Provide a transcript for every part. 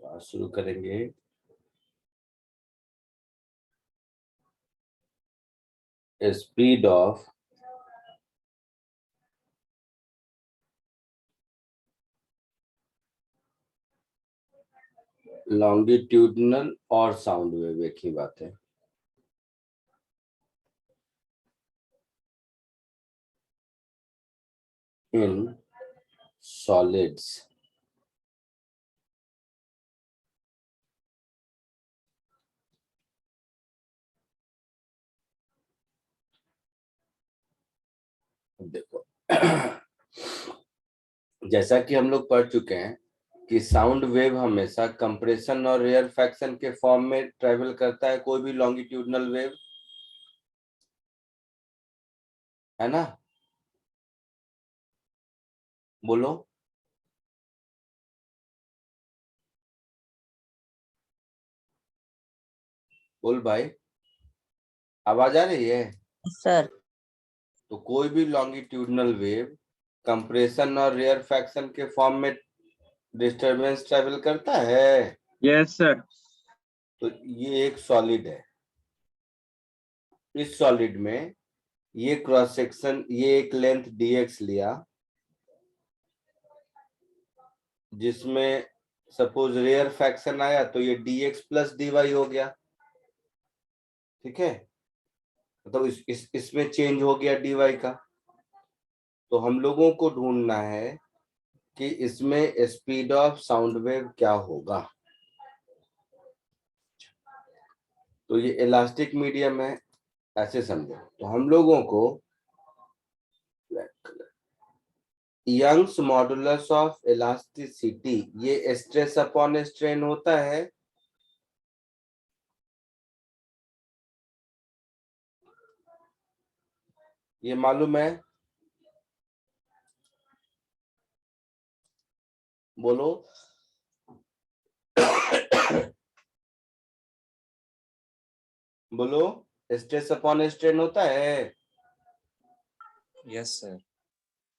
आज शुरू करेंगे। स्पीड ऑफ लॉन्गिट्यूडनल और साउंड वेव एक ही बात है। इन सॉलिड्स देखो जैसा कि हम लोग पढ़ चुके हैं कि साउंड वेव हमेशा कंप्रेशन और रेयरफैक्शन के फॉर्म में ट्रेवल करता है, कोई भी लॉन्गिट्यूडनल वेव, है ना? बोलो बोल भाई, आवाज आ रही है? सर तो कोई भी लॉन्गिट्यूडनल वेव कंप्रेशन और रेयरफैक्शन के फॉर्म में डिस्टरबेंस ट्रेवल करता है। Yes sir. तो ये एक सॉलिड है। इस सॉलिड में ये क्रॉस सेक्शन, ये एक लेंथ dx लिया, जिसमें सपोज रेयर फैक्शन आया तो ये dx प्लस dy हो गया। ठीक है, तो इसमें चेंज हो गया dy का। तो हम लोगों को ढूंढना है कि इसमें स्पीड ऑफ साउंड वेव क्या होगा। तो ये इलास्टिक मीडियम है, ऐसे समझो। तो हम लोगों को यंग्स मॉडुलस ऑफ इलास्टिसिटी, ये स्ट्रेस अपॉन स्ट्रेन होता है। ये मालूम है? बोलो बोलो, स्ट्रेस अपॉन स्ट्रेन होता है। Yes sir.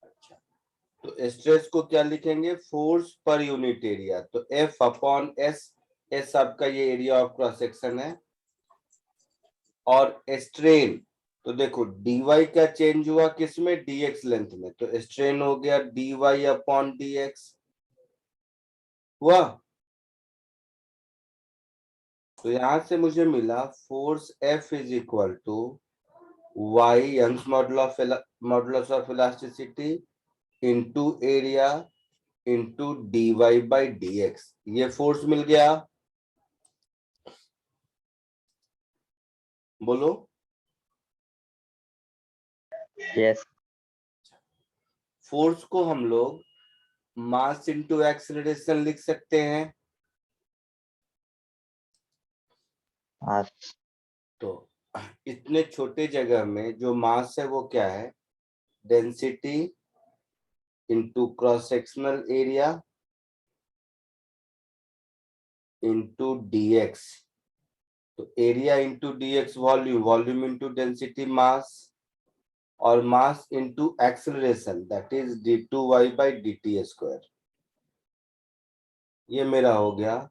अच्छा, तो स्ट्रेस को क्या लिखेंगे? Force per unit area. तो F अपॉन एस, एस आपका ये एरिया ऑफ क्रॉस सेक्शन है। और स्ट्रेन, तो देखो dy का चेंज हुआ किसमें? dx लेंथ में, तो स्ट्रेन हो गया dy अपॉन dx हुआ। तो यहां से मुझे मिला force F is equal to y, Young's modulus of elasticity, into area into dy by dx। ये फोर्स मिल गया। बोलो यस फोर्स को हम लोग मास इंटू एक्सेलरेशन लिख सकते हैं। हाँ तो इतने छोटे जगह में जो मास है वो क्या है? Density into cross sectional area into dx। तो area into dx volume, volume into density mass, और mass into acceleration that is d2y by dt square. ये मेरा हो गया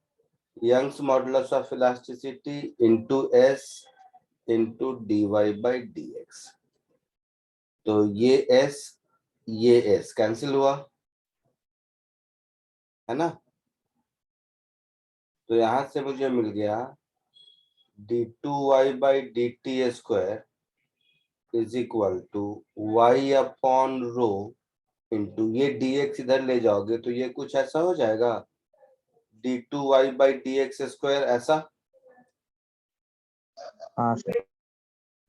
Young's modulus of elasticity into s into dy by dx। तो ये s cancel हुआ, है ना? तो यहां से मुझे मिल गया d2y by dt square is equal to y upon rho into ये dx इधर ले जाओगे तो ये कुछ ऐसा हो जाएगा, d2y बाई dx स्क्वायर ऐसा। हाँ सर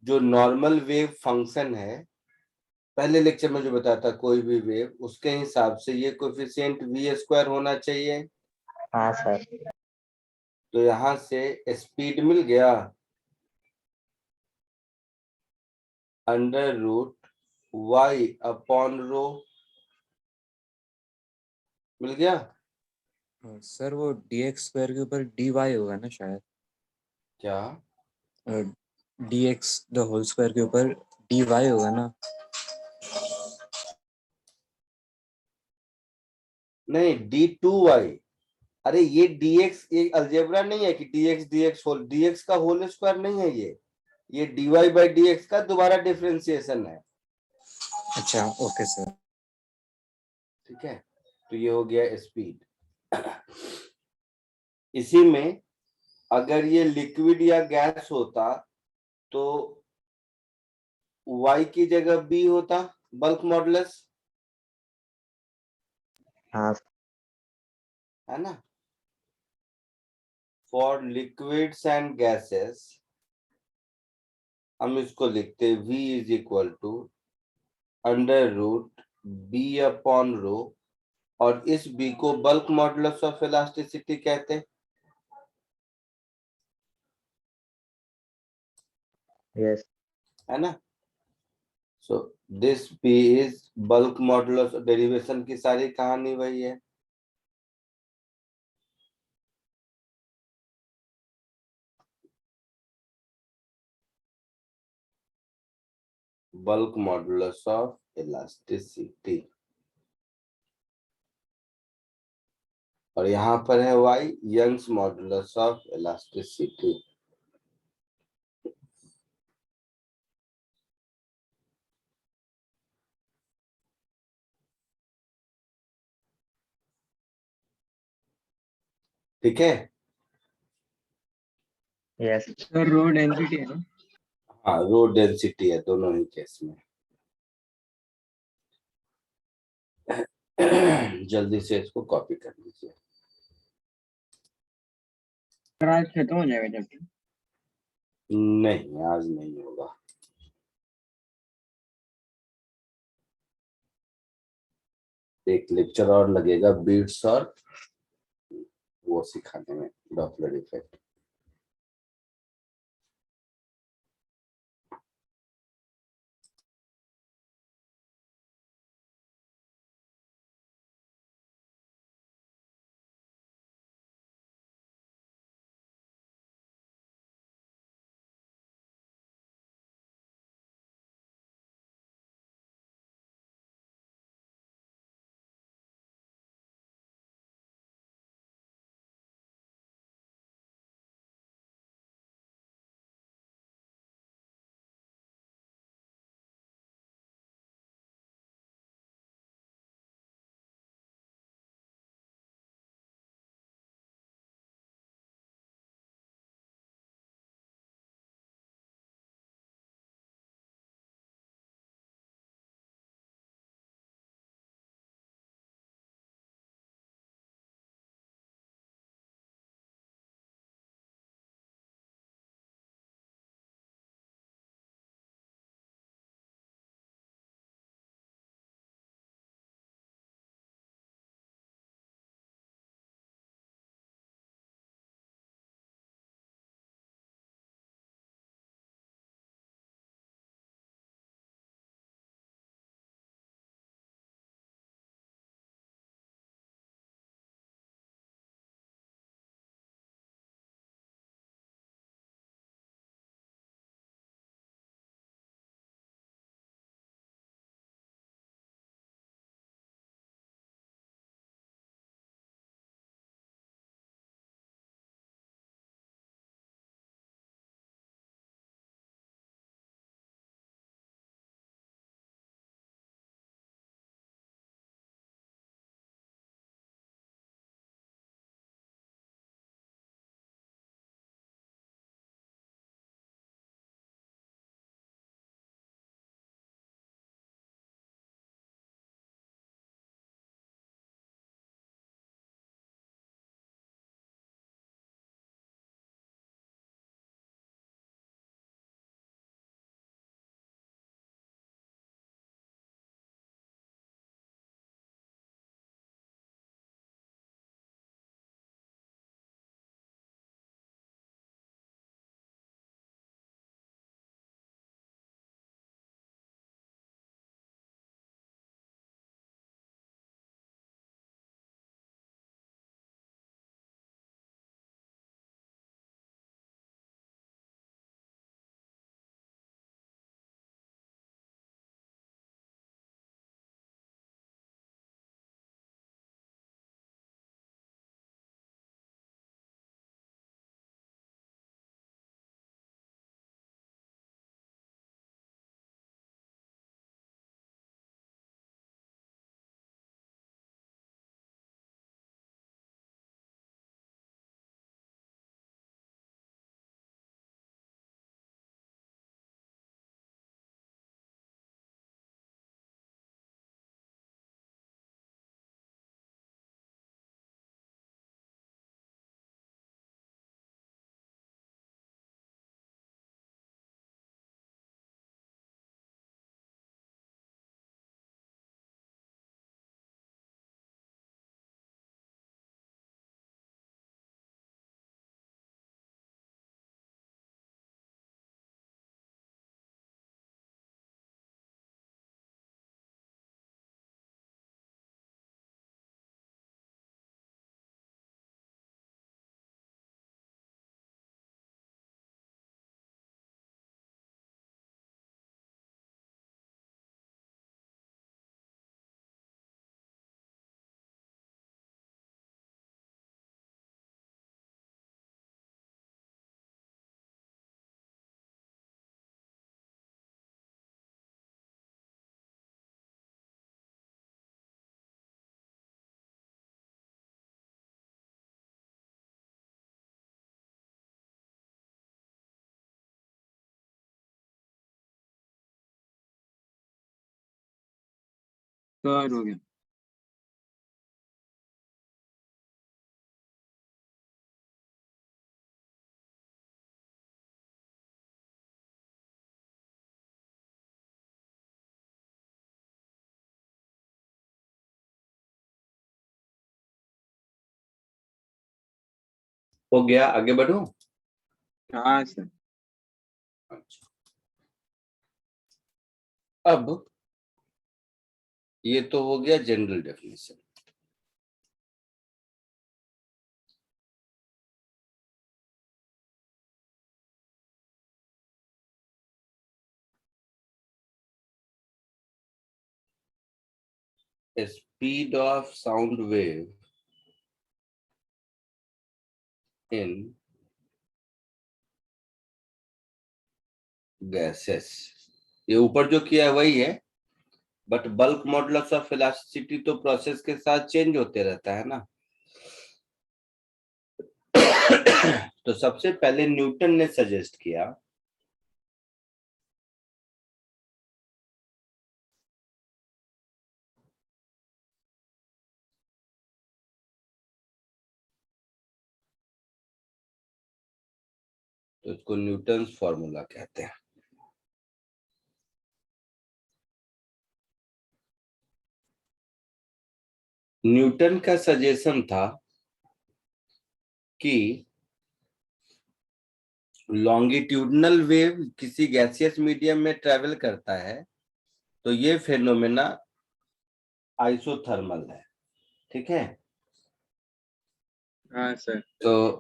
जो नॉर्मल वेव फंक्शन है, पहले लेक्चर में जो बताया था, कोई भी वेव उसके हिसाब से ये कोएफिशिएंट v स्क्वायर होना चाहिए। हाँ सर तो यहां से स्पीड मिल गया under root y upon rho, मिल गया। सर वो dx स्क्वायर के ऊपर dy होगा ना शायद। क्या? dx द होल स्क्वायर के ऊपर dy होगा ना। नहीं, d2y, अरे ये dx एक अलजेब्रा नहीं है कि dx का होल स्क्वायर नहीं है ये dy बाई dx का दोबारा डिफरेंशिएशन है। अच्छा ओके सर। ठीक है, तो ये हो गया स्पीड। इसी में अगर ये लिक्विड या गैस होता तो y की जगह b होता बल्क मॉडुलस, हाँ है ना। फॉर लिक्विड्स एंड गैसेस हम इसको लिखते v is equal to under root b upon rho, और इस b को बल्क मॉडुलस ऑफ इलास्टिसिटी कहते हैं। यस है ना। So this b is bulk modulus, derivation की सारी कहानी वही है। बल्क मॉडुलस ऑफ इलास्टिसिटी, और यहां पर है y Young's modulus of elasticity. ठीक है। यस सर रो डेंसिटी है ना? हाँ, रो डेंसिटी है दोनों ही केस में। जल्दी से इसको कॉपी कर लीजिए। सर आज खत्म हो जाएगा चैप्टर? नहीं, आज नहीं होगा। एक लेक्चर और लगेगा बीट्स और वो सिखाने में, डॉपलर इफेक्ट। कवर हो गया। हो गया, आगे बढ़ूं? हाँ सर। अच्छा, अब ये तो हो गया general definition. Speed of sound wave in gases, ये ऊपर जो किया है वही है, but bulk modulus of elasticity तो प्रोसेस के साथ चेंज होते रहता है ना। तो सबसे पहले न्यूटन ने सजेस्ट किया तो इसको न्यूटन्स फॉर्मूला कहते हैं। न्यूटन का सजेशन था कि लॉन्गिट्यूडनल वेव किसी गैसियस मीडियम में ट्रेवल करता है तो ये फेनोमेना आइसोथर्मल है, ठीक है। हाँ सर। तो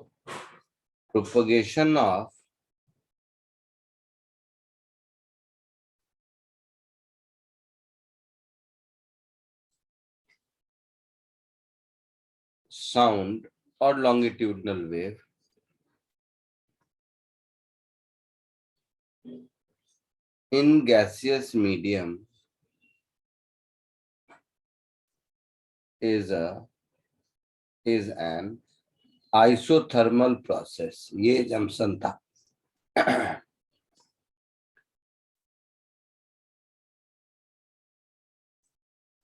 प्रोपगेशन ऑफ साउंड और longitudinal wave in gaseous medium is an isothermal process, ये जंक्शन था।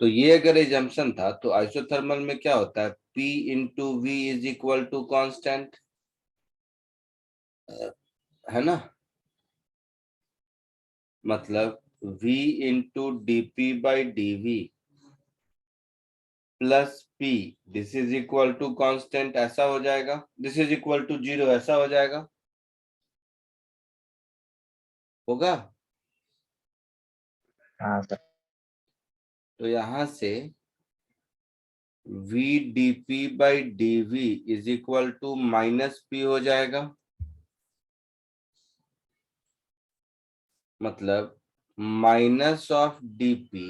तो ये अगर एजम्पशन था तो आइसोथर्मल में क्या होता है, P into V is equal to constant, है ना। मतलब V into D P by D V plus P, this is equal to constant, ऐसा हो जाएगा। दिस इज इक्वल टू 0, ऐसा हो जाएगा, होगा। हाँ सर। तो यहां से V D P by D V is equal to minus P हो जाएगा। मतलब minus of D P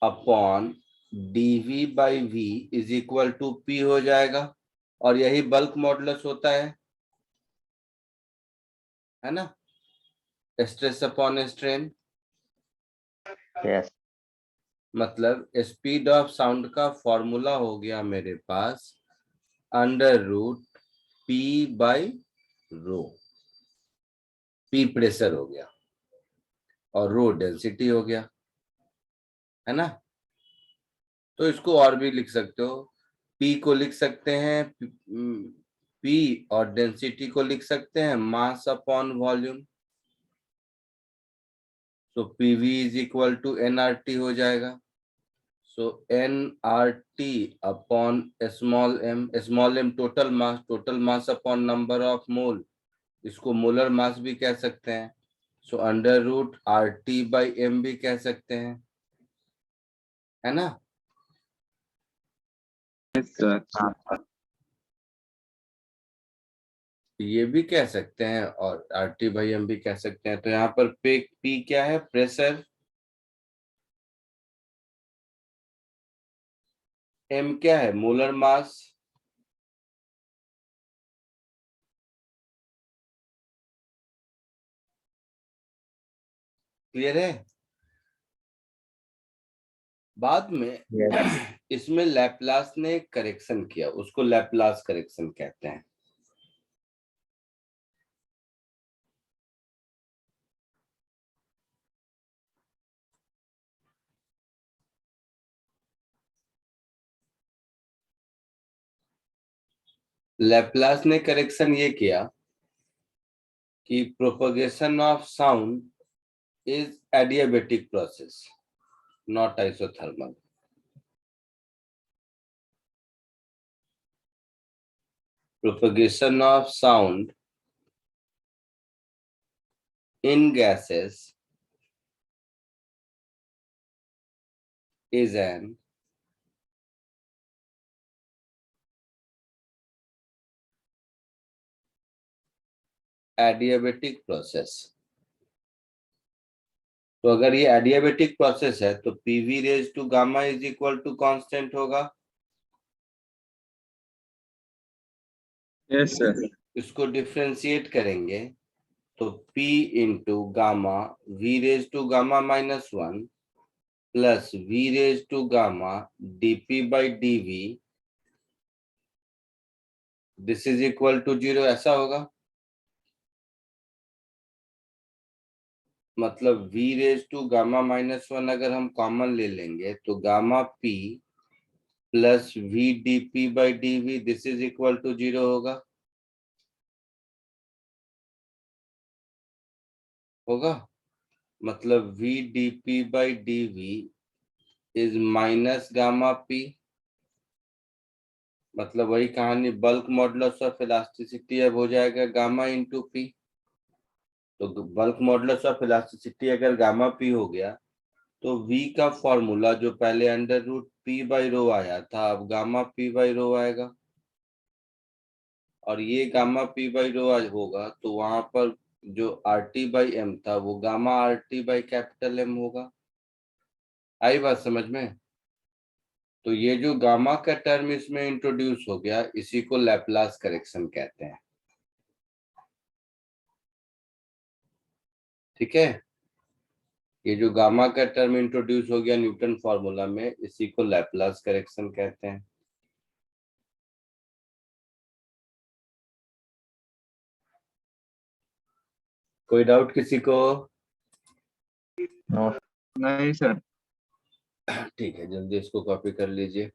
upon D V by V is equal to P हो जाएगा। और यही बल्क मॉडुलस होता है ना, स्ट्रेस अपॉन स्ट्रेन। यस। मतलब स्पीड ऑफ साउंड का फॉर्मूला हो गया मेरे पास under root P by rho. P pressure हो गया और रो डेंसिटी हो गया, है ना। तो इसको और भी लिख सकते हो, P को लिख सकते हैं P और डेंसिटी को लिख सकते हैं mass upon volume. So PV is equal to nRT हो जाएगा। So nRT upon small m total mass upon number of mole, इसको मोलर मास भी कह सकते हैं। So under root RT by m भी कह सकते हैं, है ना। Yes sir. हाँ ये भी कह सकते हैं और RT बाई m भी कह सकते हैं। तो यहाँ पर P क्या है, प्रेशर, m क्या है, मोलर मास, क्लियर है। बाद में यस। इसमें लैपलास ने करेक्शन किया, उसको लैपलास करेक्शन कहते हैं। लैप्लास ने करेक्शन ये किया कि propagation of sound is adiabatic process, not isothermal. Propagation of sound in gases is an adiabatic process। तो अगर ये एडियाबेटिक प्रोसेस है तो PV raise to gamma is equal to constant होगा। Yes, sir. इसको डिफरेंशिएट करेंगे तो P into gamma V raise to gamma -1 plus V raise to gamma dp by dv this is equal to 0, ऐसा होगा। मतलब v raise to gamma -1 अगर हम common ले लेंगे तो gamma p plus V D P by D V this is equal to 0 होगा। होगा मतलब v D P by D V is minus gamma P. मतलब वही कहानी, बल्क मॉडुलस ऑफ इलास्टिसिटी अब हो जाएगा गामा इंटू पी। तो बल्क मॉडुलस ऑफ इलास्टिसिटी अगर गामा पी हो गया तो v का फॉर्मूला जो पहले under root P by rho आया था अब गामा पी बाई रो आएगा। और ये गामा पी बाई रो होगा तो वहां पर जो आर टी बाई एम था वो gamma R T by capital M होगा। आई बात समझ में? तो ये जो गामा का टर्म इसमें इंट्रोड्यूस हो गया इसी को लैप्लास करेक्शन कहते हैं। ठीक है, ये जो गामा का टर्म इंट्रोड्यूस हो गया न्यूटन फॉर्मूला में इसी को लैप्लास करेक्शन कहते हैं। कोई डाउट किसी को? No, नहीं सर। ठीक है, जल्दी इसको कॉपी कर लीजिए।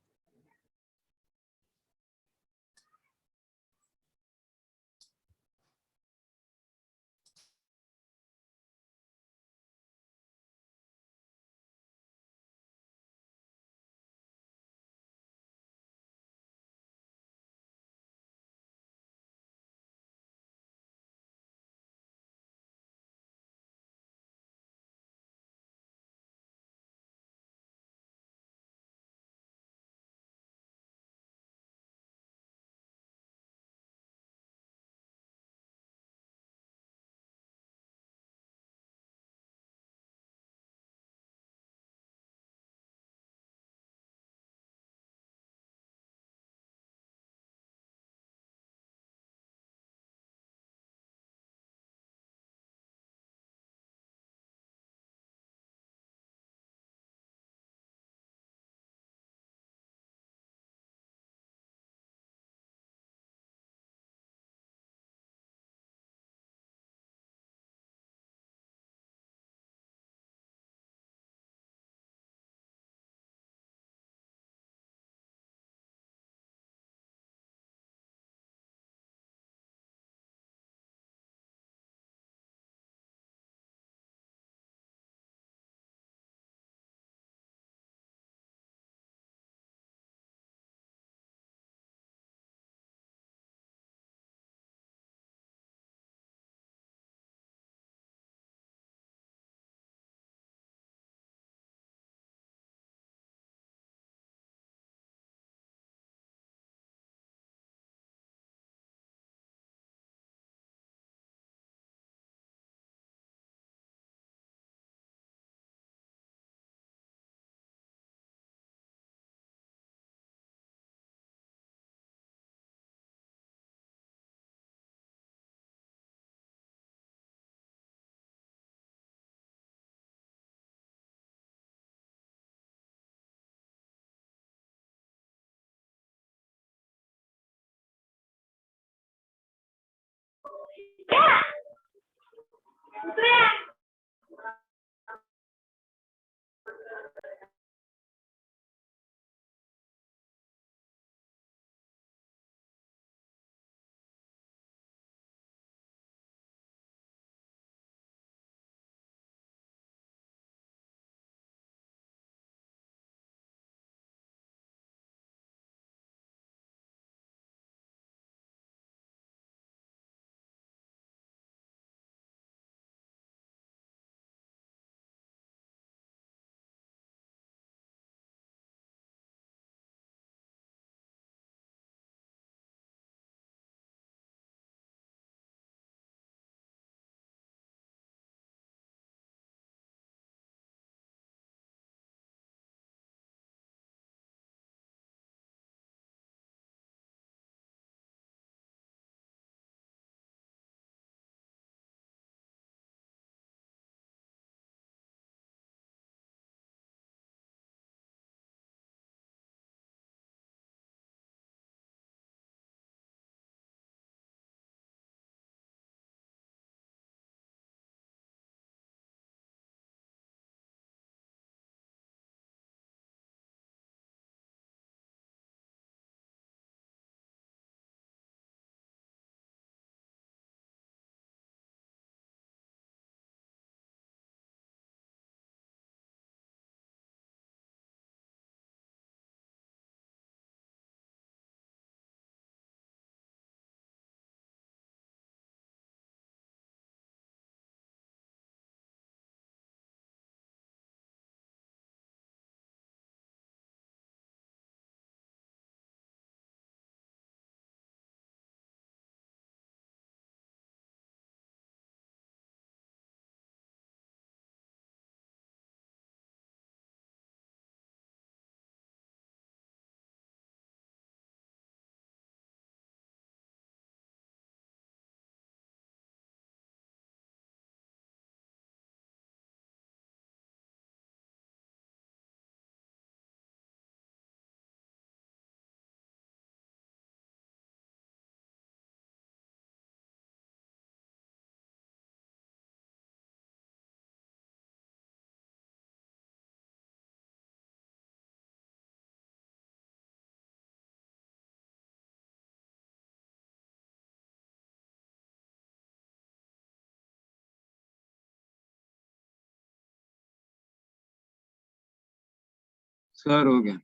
सर हो गया।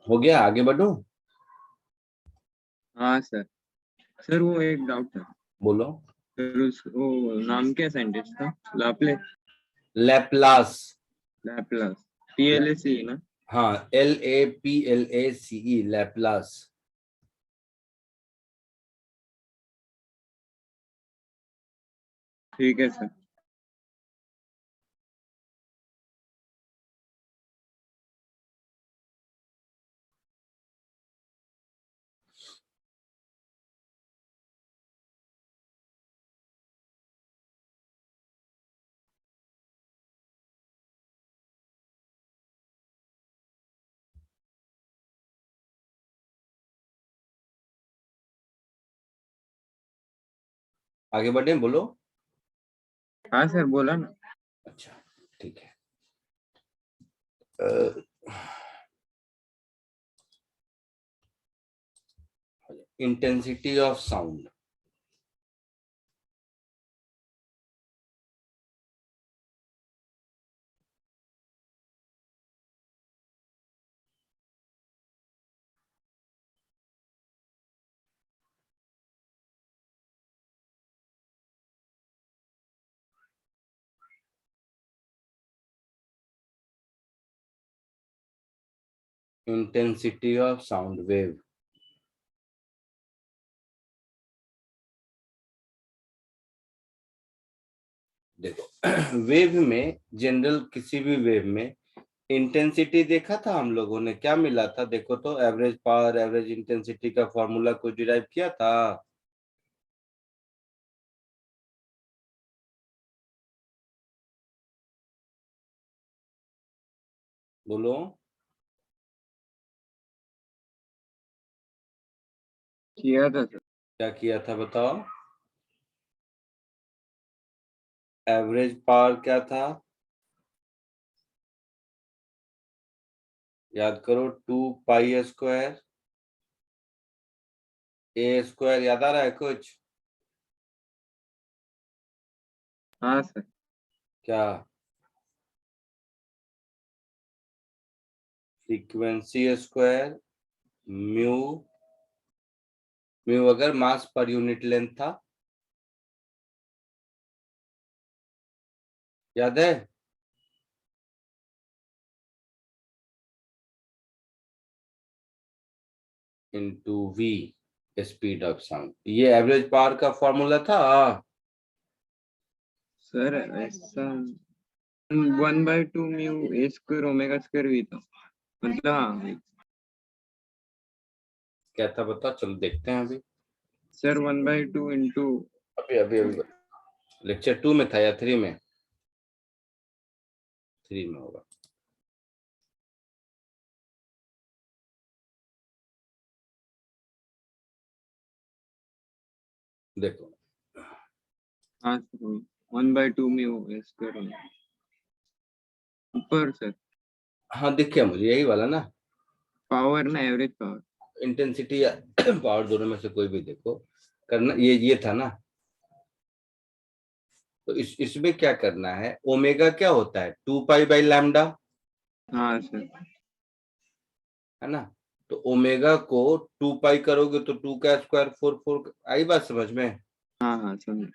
हो गया, आगे बढ़ो। हाँ सर। सर वो एक डाउट था। बोलो। सर वो नाम क्या सेंटेंस था? लाप्ले लैपलास। लैपलास PLACE ना? हाँ, LAPLACE, लैपलास। ठीक है सर। आगे बढ़े, बोलो। हाँ सर बोला ना। अच्छा, ठीक है। Intensity of sound. Intensity of sound wave. देखो, वेव में, जनरल किसी भी वेव में इंटेंसिटी देखा था हम लोगों ने, क्या मिला था? देखो तो, एवरेज पावर, एवरेज इंटेंसिटी का फॉर्मूला को डिराइव किया था। बोलो। किया था सर। क्या किया था बताओ? एवरेज पावर क्या था? याद करो, 2 पाई स्क्वायर A स्क्वायर। याद आ रहा है कुछ? हाँ सर। क्या? Frequency square mu. म्यू अगर मास पर यूनिट लेंथ था, याद है? Into V, speed of sound. ये एवरेज पावर का फॉर्मूला था। सर ऐसा 1/2 μ A² ω² भी था मतलब। हाँ क्या था बताओ, चलो देखते हैं अभी। Sir 1/2 into. अभी अभी अभी लेक्चर 2 में था या 3 में? 3 में होगा। देखो, हाँ सर 1/2 μ A² ऊपर सर। हाँ दिख गया मुझे, यही वाला ना। पावर ना, एवरेज पावर। इंटेंसिटी या पावर, दोनों में से कोई भी देखो, करना ये था ना। तो इसमें क्या करना है? ओमेगा क्या होता है? 2 पाई/लैम्डा, हाँ सर। है ना? तो ओमेगा को 2 पाई करोगे तो 2 का स्क्वायर 4, 4। आई बात समझ में? हाँ हाँ समझ।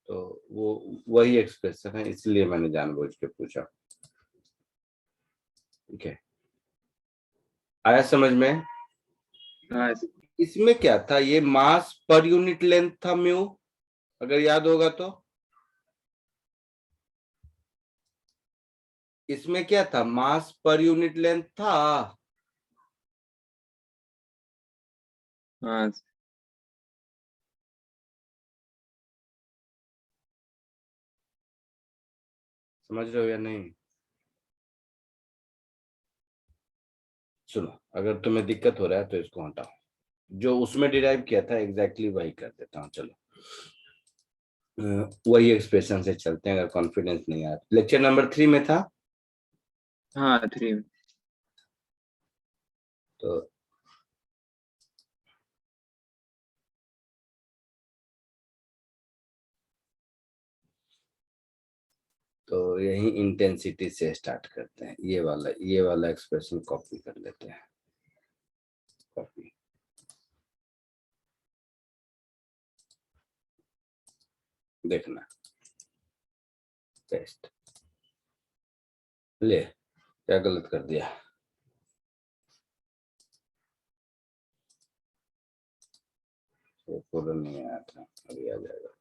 तो वो वही एक्सप्रेशन है, इसलिए मैंने जानबूझ के पूछा। ठीक है, आया समझ में? हाँ सर। इसमें क्या था? ये मास पर यूनिट लेंथ था म्यू, अगर याद होगा तो। इसमें क्या था? मास पर यूनिट लेंथ था। हाँ सर। समझ रहे हो या नहीं? सुनो, अगर तुम्हें दिक्कत हो रहा है तो इसको हटाओ। जो उसमें डिराइव किया था एग्जैक्टली वही कर देता हूँ, चलो। वही एक्सप्रेशन से चलते हैं अगर कॉन्फिडेंस नहीं आ रहा। लेक्चर नंबर 3 में था हाँ 3। तो यही इंटेंसिटी से स्टार्ट करते हैं। ये वाला एक्सप्रेशन कॉपी कर लेते हैं। कॉपी, देखना, पेस्ट। ले, क्या गलत कर दिया? ये फोल्डर नहीं आया था, अभी आ जाएगा।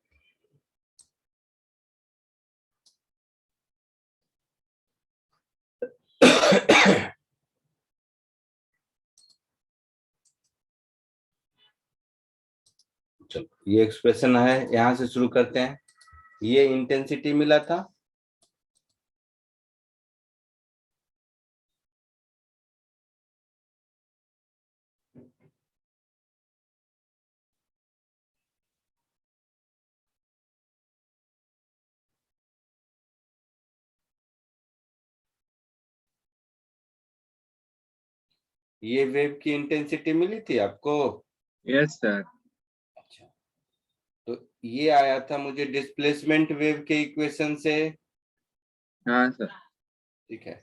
चलो, ये एक्सप्रेशन है, यहां से शुरू करते हैं। ये इंटेंसिटी मिला था, ये वेव की इंटेंसिटी मिली थी आपको। Yes sir. अच्छा, तो ये आया था मुझे डिस्प्लेसमेंट वेव के इक्वेशन से। हाँ सर। ठीक है,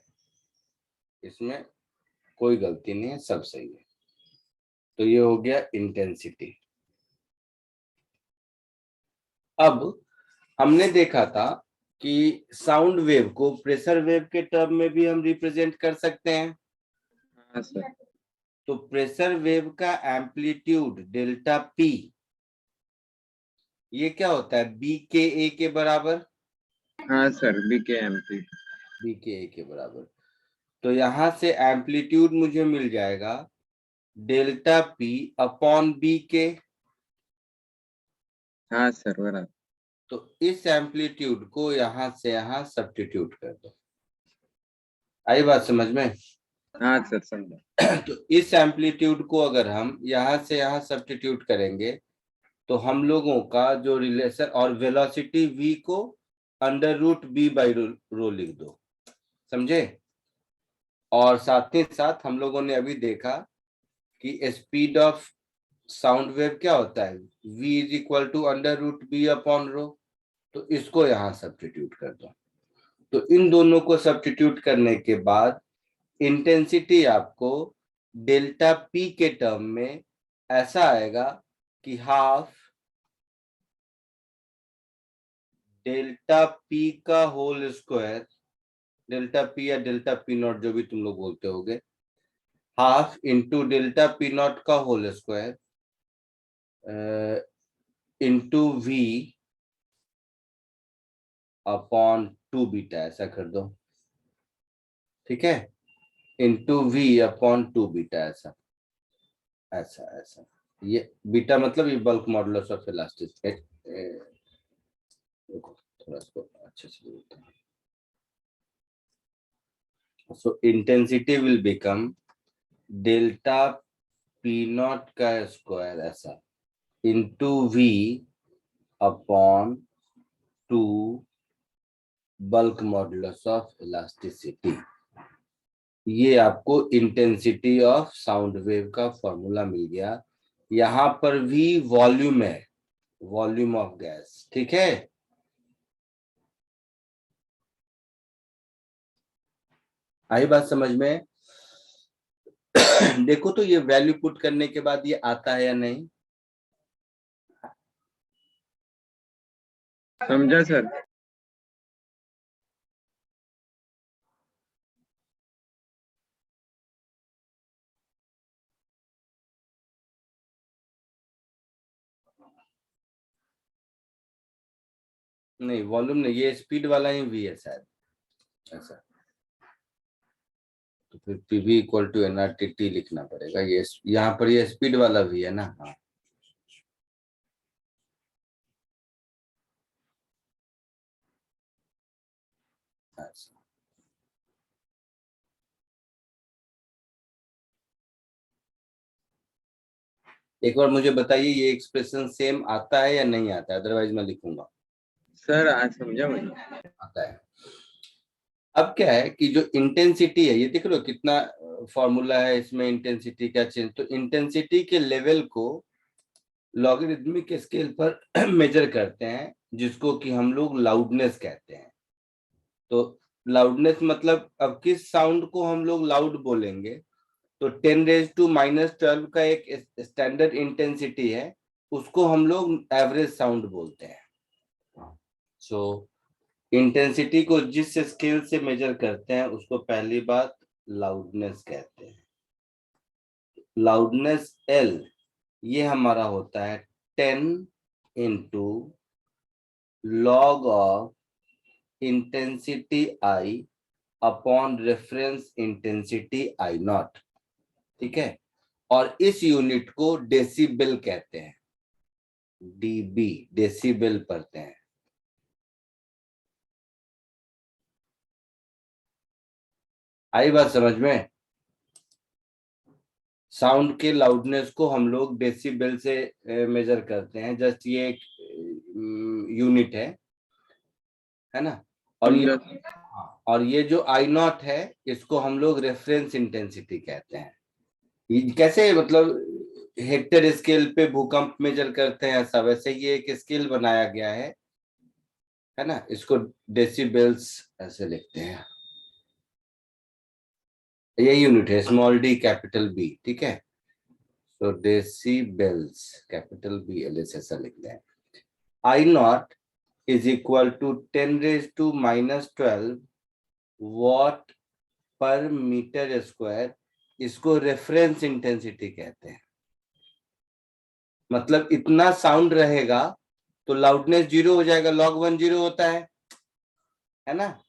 इसमें कोई गलती नहीं है, सब सही है। तो ये हो गया इंटेंसिटी। अब हमने देखा था कि साउंड वेव को प्रेशर वेव के टर्म में भी हम रिप्रेजेंट कर सकते हैं। हाँ सर। तो प्रेशर वेव का एम्पलीट्यूड डेल्टा पी, ये क्या होता है? बी के ए के बराबर। हाँ सर, BKMP। बी के ए के बराबर। तो यहां से एम्पलीट्यूड मुझे मिल जाएगा डेल्टा पी अपॉन बी के। हाँ सर बराबर। तो इस एम्पलीट्यूड को यहां से यहां सब्स्टिट्यूट कर दो। आई बात समझ में? हाँ सर समझा। तो इस एम्पलीट्यूड को अगर हम यहां से यहां सब्स्टिट्यूट करेंगे तो हम लोगों का जो रिलेशन, और वेलोसिटी v को under root B by rho लिख दो, समझे? और साथ ही साथ हम लोगों ने अभी देखा कि स्पीड ऑफ साउंड वेव क्या होता है? v is equal to under root B upon rho. तो इसको यहां सब्स्टिट्यूट कर दो। तो इन दोनों को सब्स्टिट्यूट करने के बाद इंटेंसिटी आपको डेल्टा पी के टर्म में ऐसा आएगा कि हाफ डेल्टा पी का होल स्क्वायर, डेल्टा पी या डेल्टा पी नॉट जो भी तुम लोग बोलते होगे, half into delta P not का whole square into V upon 2 beta, ऐसा कर दो। ठीक है, इंटू वी अपॉन 2 बीटा, ऐसा ऐसा ऐसा। ये बीटा मतलब ये बल्क मॉडुलस ऑफ इलास्टिसिटी। देखो थोड़ा इसको अच्छे से बोलते हैं। So intensity will become delta P not का स्क्वायर ऐसा into V upon 2 bulk modulus of elasticity. ये आपको इंटेंसिटी ऑफ साउंड वेव का फॉर्मूला मिल गया। यहां पर भी वॉल्यूम है, वॉल्यूम ऑफ गैस। ठीक है, आई बात समझ में? देखो तो ये वैल्यू पुट करने के बाद ये आता है या नहीं? समझा सर। नहीं, वॉल्यूम नहीं, ये स्पीड वाला ही वी है शायद, ऐसा। तो फिर पीवी इक्वल टू एनआरटीटी लिखना पड़ेगा। ये यहाँ पर ये स्पीड वाला भी है ना? हाँ, ऐसा। एक बार मुझे बताइए ये एक्सप्रेशन सेम आता है या नहीं आता है, अदरवाइज मैं लिखूंगा। सर आज समझा भाई। आता है। अब क्या है कि जो इंटेंसिटी है, ये देख लो कितना फॉर्मूला है इसमें इंटेंसिटी का चेंज। तो इंटेंसिटी के लेवल को लॉगरिदमिक स्केल पर मेजर करते हैं, जिसको कि हम लोग लाउडनेस कहते हैं। तो लाउडनेस मतलब अब किस साउंड को हम लोग लाउड बोलेंगे, तो 10⁻⁻12 का एक स्टैंडर्ड इंटेंसिटी है, उसको हम लोग एवरेज साउंड बोलते हैं। सो इंटेंसिटी को जिस स्केल से मेजर करते हैं उसको पहली बात लाउडनेस कहते हैं। लाउडनेस L ये हमारा होता है 10 into log of intensity I upon reference intensity I0। ठीक है, और इस यूनिट को डेसिबल कहते हैं, डीबी डेसिबल पढ़ते हैं। आई बात समझ में? साउंड के लाउडनेस को हम लोग डेसिबल से मेजर करते हैं। जस्ट ये एक यूनिट है ना। और ये और ये जो I0 है इसको हम लोग रेफरेंस इंटेंसिटी कहते हैं। ये कैसे, मतलब हेक्टर स्केल पे भूकंप मेजर करते हैं ऐसा, वैसे ये एक स्केल बनाया गया है ना। इसको डेसिबल्स ऐसे लिखते हैं। ये यूनिट है स्मॉल डी कैपिटल बी। ठीक है, तो डेसिबल्स कैपिटल BL ऐसा लिखते हैं। I0 is equal to 10⁻⁻12 what पर मीटर स्क्वायर। इसको रेफरेंस इंटेंसिटी कहते हैं। मतलब इतना साउंड रहेगा तो लाउडनेस 0 हो जाएगा, log 1 0 होता है ना।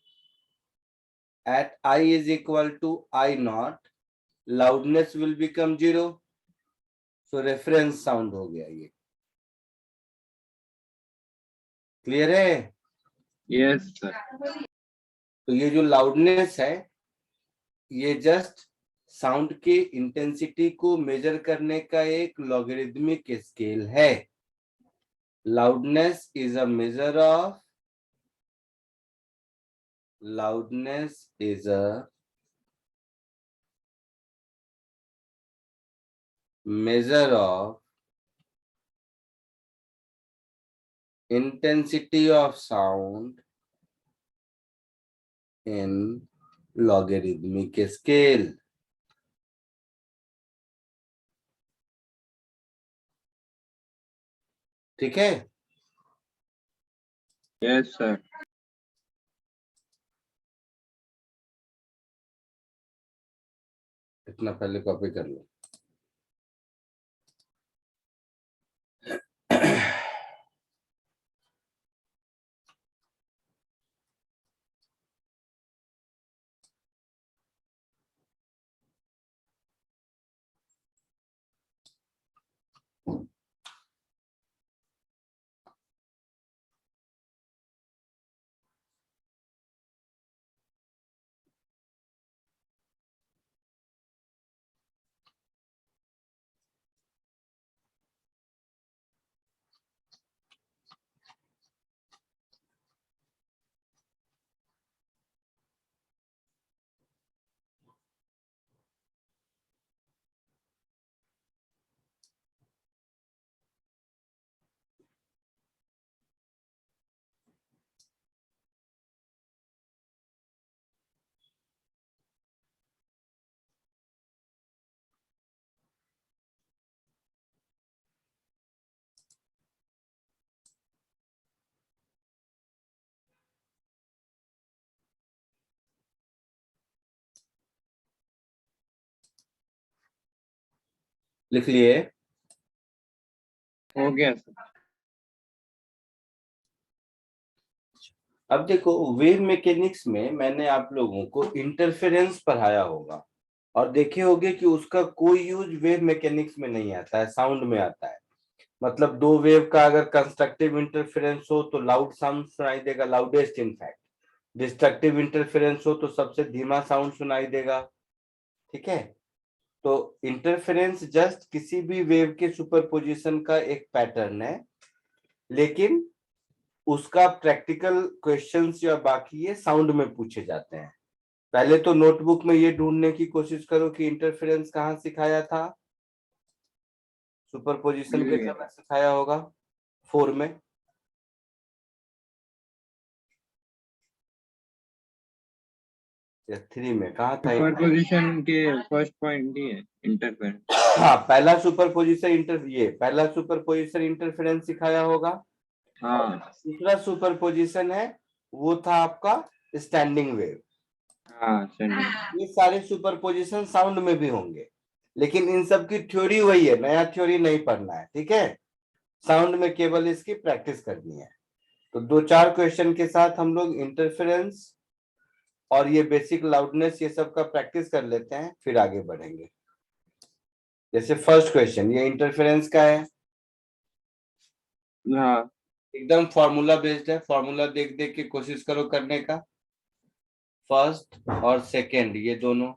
at I is equal to I0 loudness will become 0, so reference sound हो गया। ये क्लियर है? Yes sir. तो ये जो लाउडनेस है ये जस्ट साउंड के इंटेंसिटी को मेजर करने का एक लॉगरिदमिक स्केल है। Loudness is a measure of intensity of sound in logarithmic scale। ठीक है, यस सर। इतना पहले कॉपी कर लो। लिख लिए? हो गया सर। अब देखो, वेव मैकेनिक्स में मैंने आप लोगों को इंटरफेरेंस पढ़ाया होगा और देखे होंगे कि उसका कोई यूज वेव मैकेनिक्स में नहीं आता है, साउंड में आता है। मतलब दो वेव का अगर कंस्ट्रक्टिव इंटरफेरेंस हो तो लाउड साउंड सुनाई देगा, लाउडेस्ट इनफैक्ट। डिस्ट्रक्टिव इंटरफेरेंस हो तो सबसे धीमा साउंड सुनाई देगा। ठीक है, तो इंटरफेरेंस जस्ट किसी भी वेव के सुपरपोजिशन का एक पैटर्न है। लेकिन उसका प्रैक्टिकल क्वेश्चंस या बाकी ये साउंड में पूछे जाते हैं। पहले तो नोटबुक में ये ढूंढने की कोशिश करो कि इंटरफेरेंस कहाँ सिखाया था। सुपरपोजिशन के समय सिखाया होगा 4 में। या 3 में कहा था? सुपरपोजिशन के फर्स्ट पॉइंट ही है इंटरफेरेंस। हाँ, पहला सुपरपोजिशन इंटरफेरेंस सिखाया होगा। हाँ दूसरा सुपरपोजिशन है वो था आपका स्टैंडिंग वेव। हाँ सही। ये सारे सुपरपोजिशन साउंड में भी होंगे, लेकिन इन सब की थ्योरी वही है, नया थ्योरी नहीं पढ़ना है, ठीक है। साउंड में केवल इसकी प्रैक्टिस करनी है। तो 2-4 क्वेश्चन के साथ हम लोग इंटरफेरेंस और ये बेसिक लाउडनेस ये सब का प्रैक्टिस कर लेते हैं, फिर आगे बढ़ेंगे। जैसे फर्स्ट क्वेश्चन ये इंटरफेरेंस का है, हाँ एकदम फॉर्मूला बेस्ड है। फॉर्मूला देख देख के कोशिश करो करने का। फर्स्ट और सेकंड ये दोनों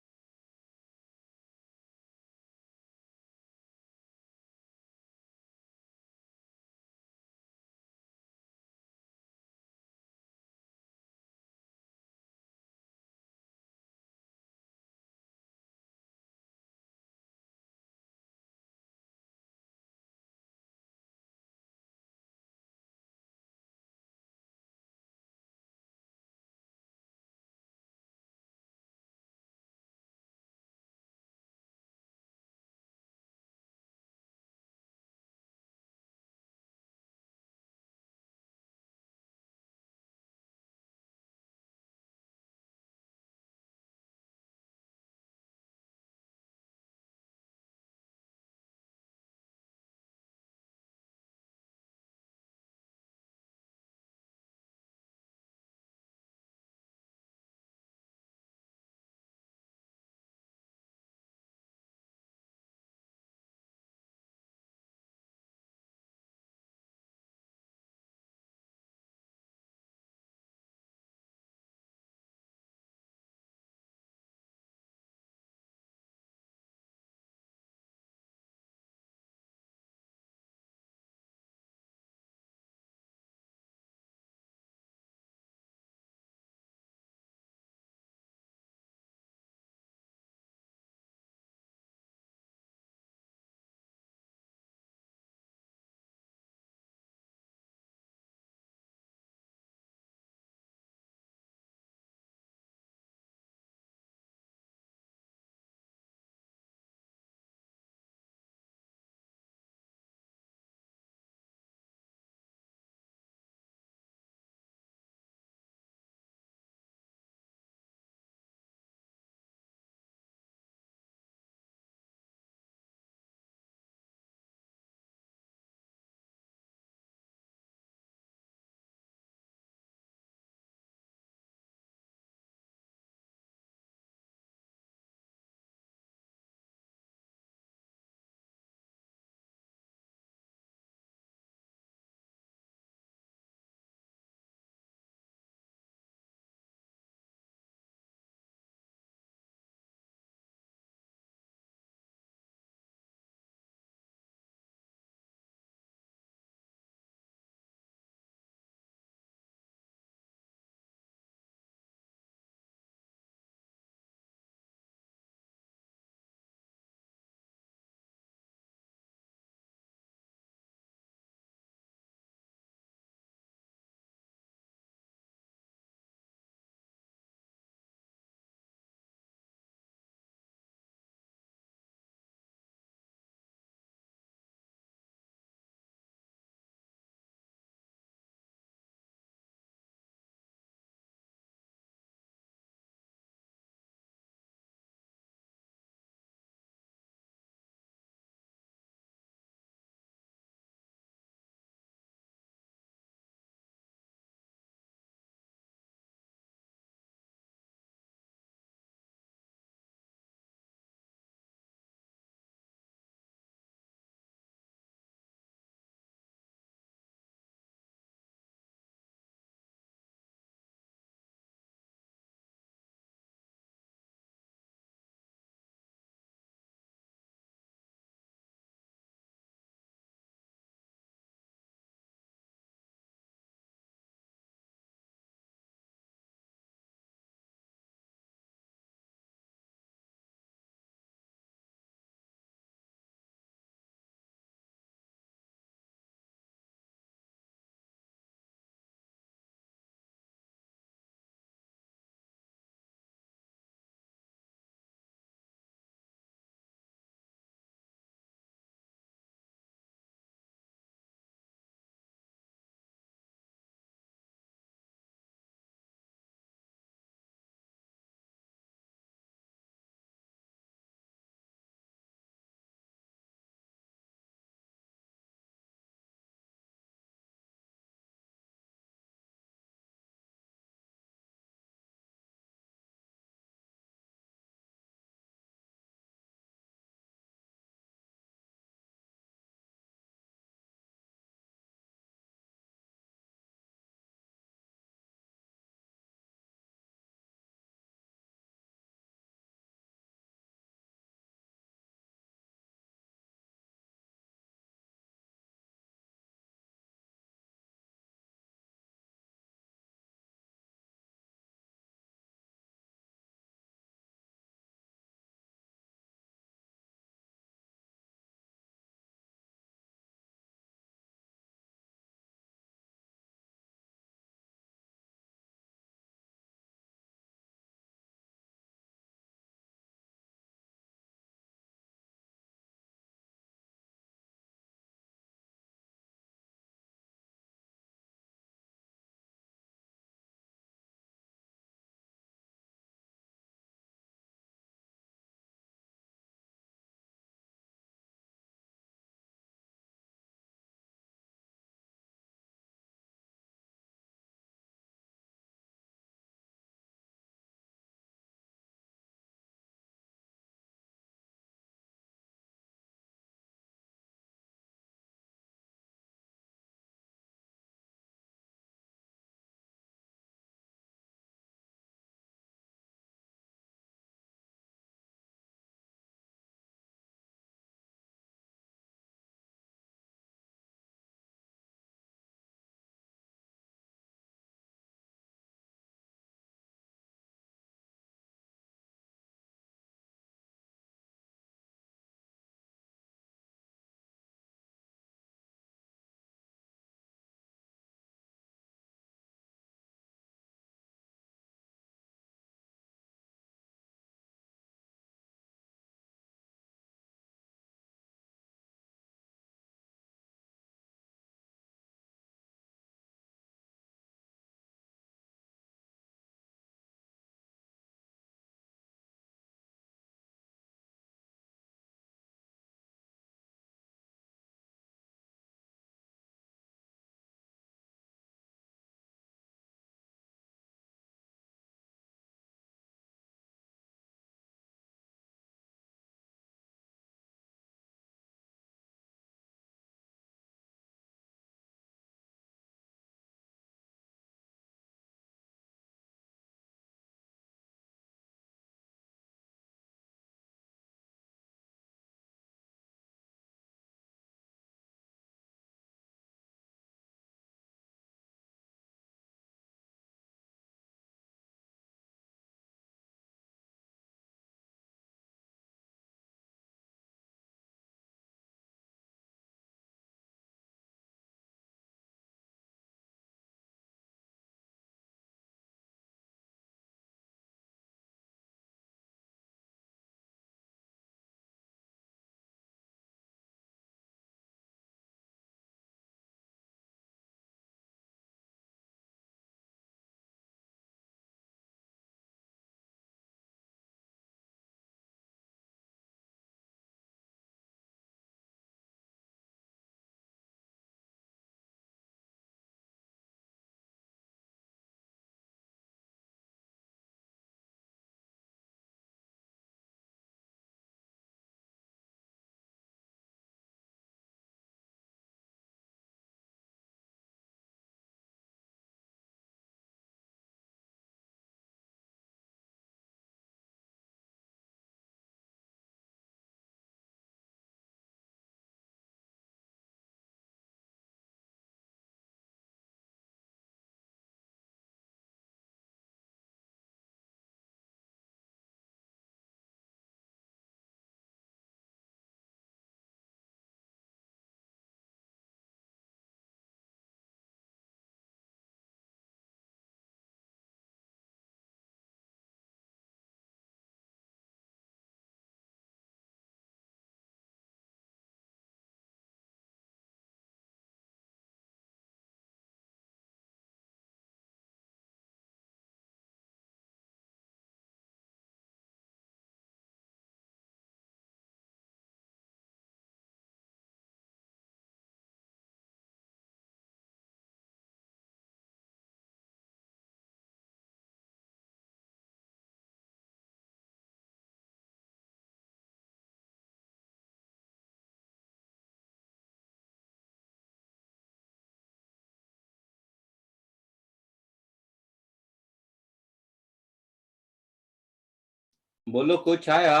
बोलो कुछ आया?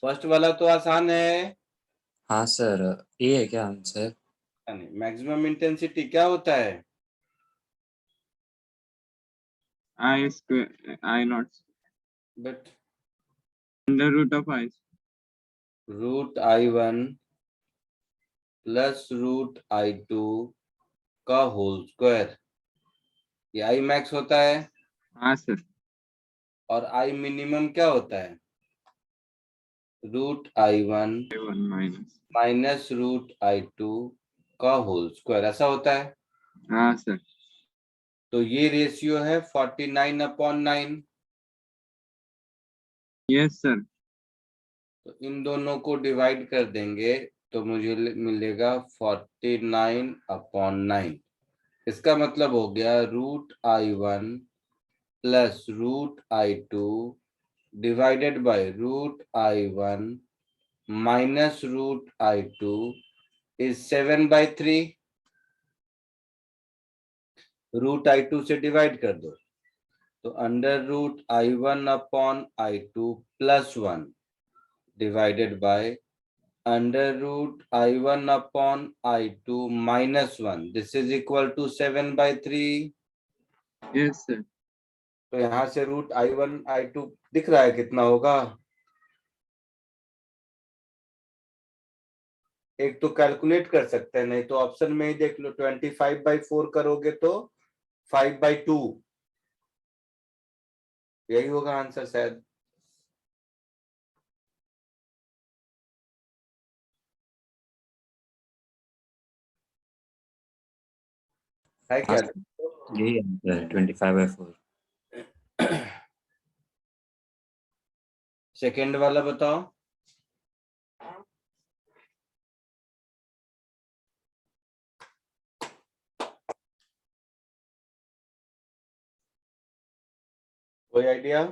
फर्स्ट वाला तो आसान है। हाँ सर, ए है क्या आंसर? मैक्सिमम इंटेंसिटी क्या होता है? I square I naught but under root of I. √I1 plus √I2 का होल स्क्वायर, ये आई मैक्स होता है। हाँ सर। और आई मिनिमम क्या होता है? √I1 1 minus. माइनस √I2 का होल स्क्वायर, ऐसा होता है। हाँ सर। तो ये रेशियो है 49/9। Yes sir. तो इन दोनों को डिवाइड कर देंगे तो मुझे मिलेगा 49/9। इसका मतलब हो गया √I1 plus √I2 divided by √I1 minus √I2 is 7/3। √I2 से डिवाइड कर दो तो √I1/I2 plus 1 divided by √I1/I2 minus 1, this is equal to 7/3। Yes sir. तो यहाँ से √I1/I2 दिख रहा है कितना होगा? एक तो कैलकुलेट कर सकते हैं, नहीं तो ऑप्शन में ही देख लो, 25/4 करोगे तो 5/2, यही होगा आंसर शायद। है हाँ क्या? सर, यही आंसर है 25/4। सेकेंड वाला बताओ। कोई आइडिया?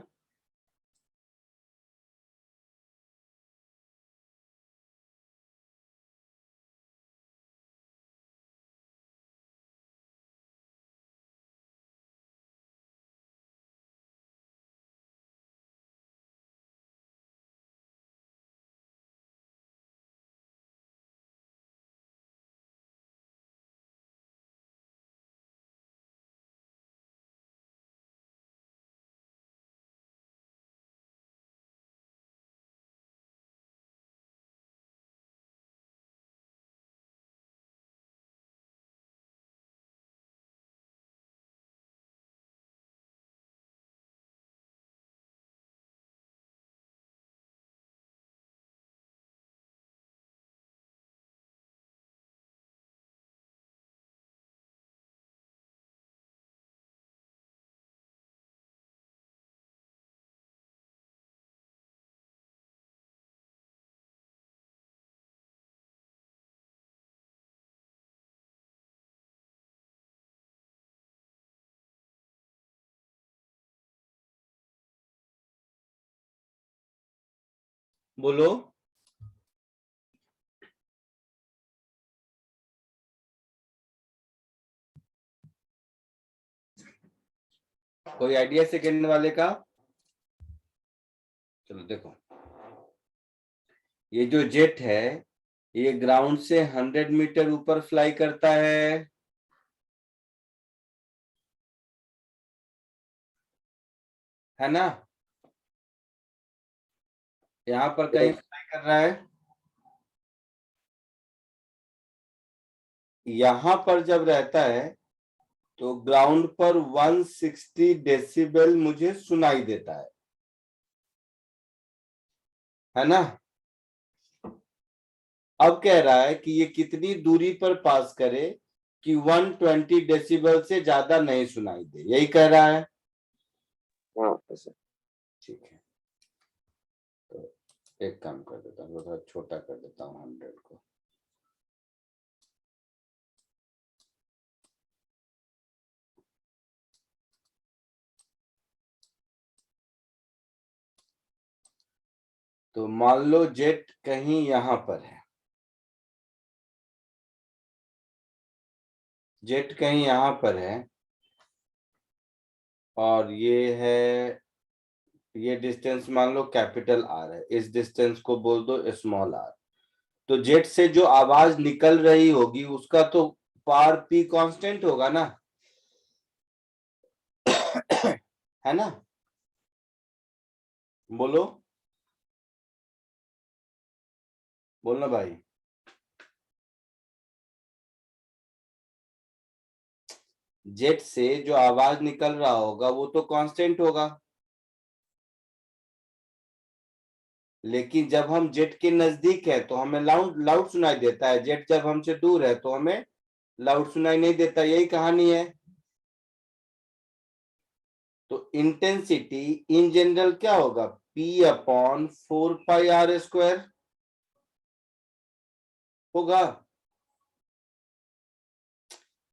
बोलो। कोई आइडिया सेकेंड वाले का? चलो देखो, ये जो जेट है ये ग्राउंड से 100 मीटर ऊपर फ्लाई करता है ना? यहाँ पर कहीं फ्लाई कर रहा है। यहाँ पर जब रहता है तो ग्राउंड पर 160 डेसिबल मुझे सुनाई देता है ना? अब कह रहा है कि ये कितनी दूरी पर पास करे कि 120 डेसिबल से ज्यादा नहीं सुनाई दे, यही कह रहा है। हाँ सर। ठीक है, तो एक काम कर देता हूँ, थोड़ा छोटा कर देता हूँ 100 को। तो मान लो जेट कहीं यहाँ पर है, जेट कहीं यहाँ पर है और ये है, ये डिस्टेंस मान लो कैपिटल आर है, इस डिस्टेंस को बोल दो स्मॉल आर। तो जेट से जो आवाज निकल रही होगी उसका तो पार पी कांस्टेंट होगा ना, है ना? बोलो बोलना भाई। जेट से जो आवाज निकल रहा होगा वो तो कांस्टेंट होगा, लेकिन जब हम जेट के नजदीक है तो हमें लाउड लाउड सुनाई देता है, जेट जब हमसे दूर है तो हमें लाउड सुनाई नहीं देता। यही कहानी है। तो इंटेंसिटी इन जनरल क्या होगा, P अपॉन 4πr² होगा।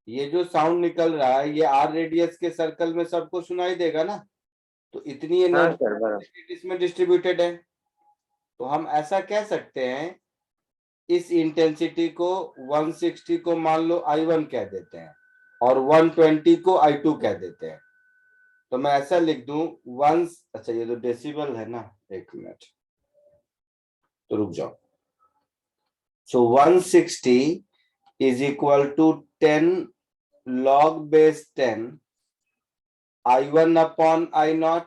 ये जो साउंड निकल रहा है ये आर रेडियस के सर्कल में सबको सुनाई देगा ना, तो इतनी हाँ सर बराबर। एनर्जी इसमें डिस्ट्रीब्यूटेड है। तो हम ऐसा कह सकते हैं, इस इंटेंसिटी को 160 को मान लो I1 कह देते हैं और 120 को I2 कह देते हैं। तो मैं ऐसा लिख दूं वन, अच्छा ये तो डेसिबल है ना, एक मिनट तो रुक जाओ। So 160 is equal to 10 log base 10 I1 upon I0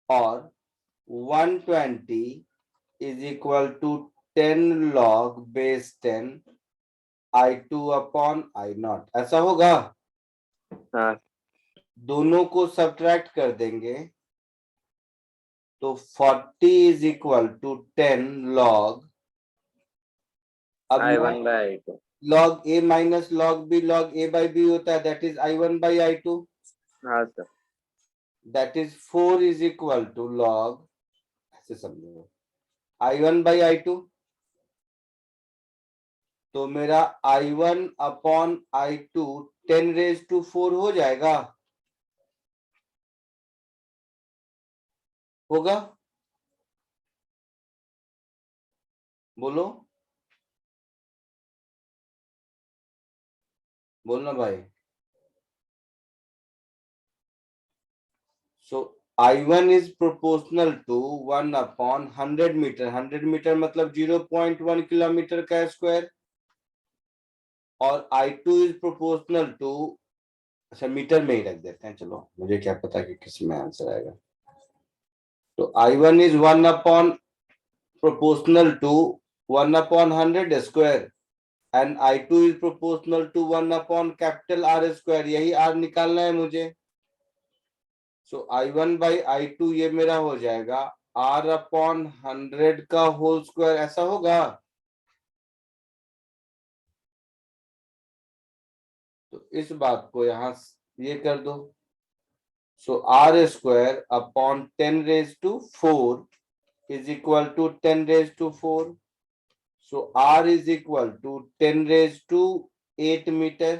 और 120 is equal to 10 log base 10 I2 upon I0। ऐसा होगा। हाँ दोनों को सब्ट्रैक्ट कर देंगे तो 40 इज इक्वल टू 10 log, अब I1/I2। log a minus log b, log a by b होता है, that is I1 by I2, हाँ सर। That is 4 is equal to log, ऐसे समझो, I1 by I2। तो मेरा I1 अपॉन I2 10⁻⁴ हो जाएगा, होगा? बोलो बोलना भाई। So I1 is proportional to 1 upon 100 metre, 100 metre मतलब 0.1 किलोमीटर का स्क्वायर, और I2 इज प्रोपोर्शनल टू, अच्छा मीटर में ही रख देते हैं, चलो मुझे क्या पता कि किस में आंसर आएगा। तो I1 is 1 upon proportional to 1 upon 100 square and I2 is proportional to 1 upon capital R square, यही R निकालना है मुझे। सो I1 बाई I2 ये मेरा हो जाएगा R अपॉन 100 का होल स्क्वायर, ऐसा होगा। तो इस बात को यहां ये कर दो। सो R square upon 10⁻⁴ is equal to 10⁻⁴. So R is equal to 10⁻⁸ metre.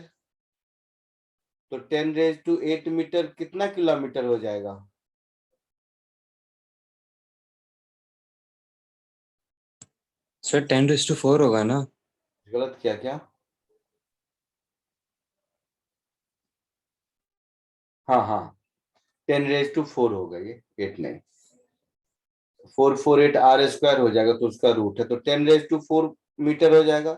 तो 10⁻⁸ मीटर कितना किलोमीटर हो जाएगा? सर 10⁻⁴ होगा ना? गलत किया क्या? हाँ हाँ 10⁻⁴ होगा, ये 8 नहीं, 448 R² हो जाएगा, तो उसका रूट है, तो 10⁻⁴ मीटर हो जाएगा।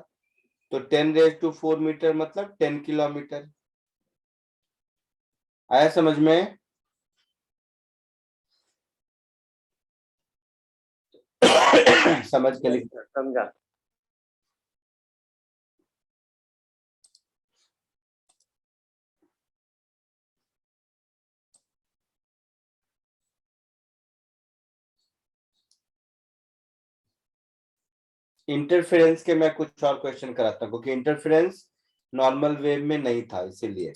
तो 10⁻⁴ मीटर मतलब 10 किलोमीटर। आया समझ में? समझ के लिख। समझा। इंटरफेरेंस के मैं कुछ और क्वेश्चन कराता हूँ, क्योंकि इंटरफेरेंस नॉर्मल वेव में नहीं था, इसीलिए।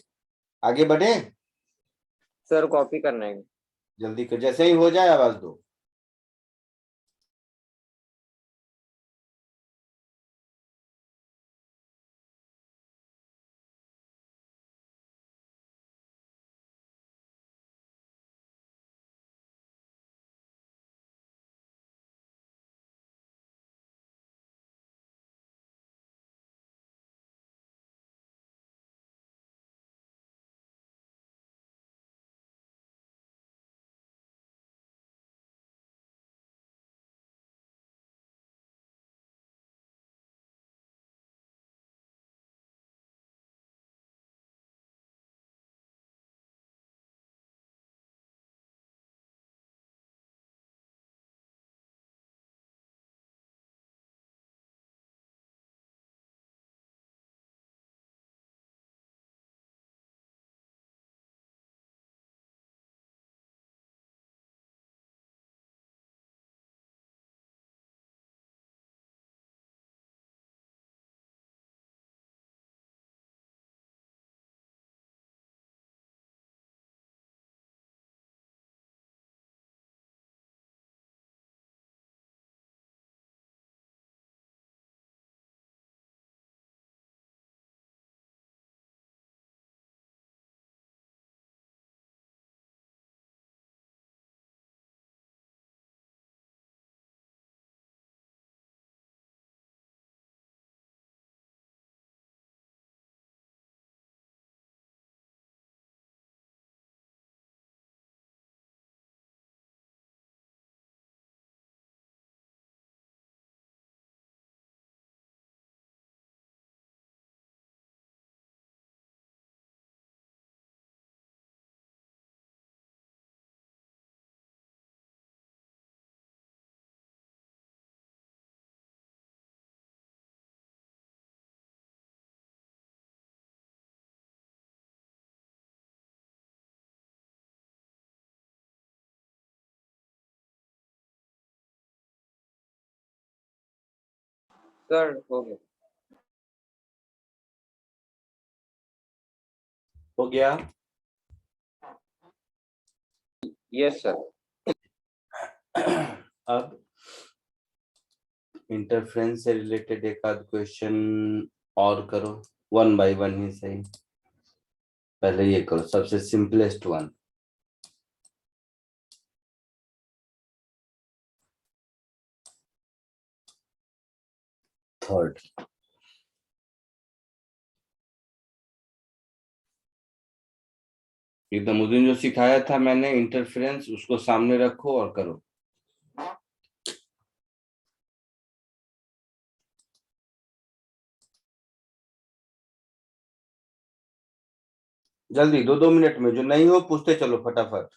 आगे बढ़े? सर कॉपी करना है। जल्दी कर, जैसे ही हो जाए आवाज दो। सर हो गया। हो गया। Yes sir. अब इंटरफ्रेंस से रिलेटेड एक आध क्वेश्चन और करो, वन बाय वन ही सही। पहले ये करो सबसे सिंपलेस्ट वन। थर्ड। एकदम उस दिन जो सिखाया था मैंने इंटरफेरेंस, उसको सामने रखो और करो। जल्दी 2-2 मिनट में, जो नहीं हो पूछते चलो फटाफट।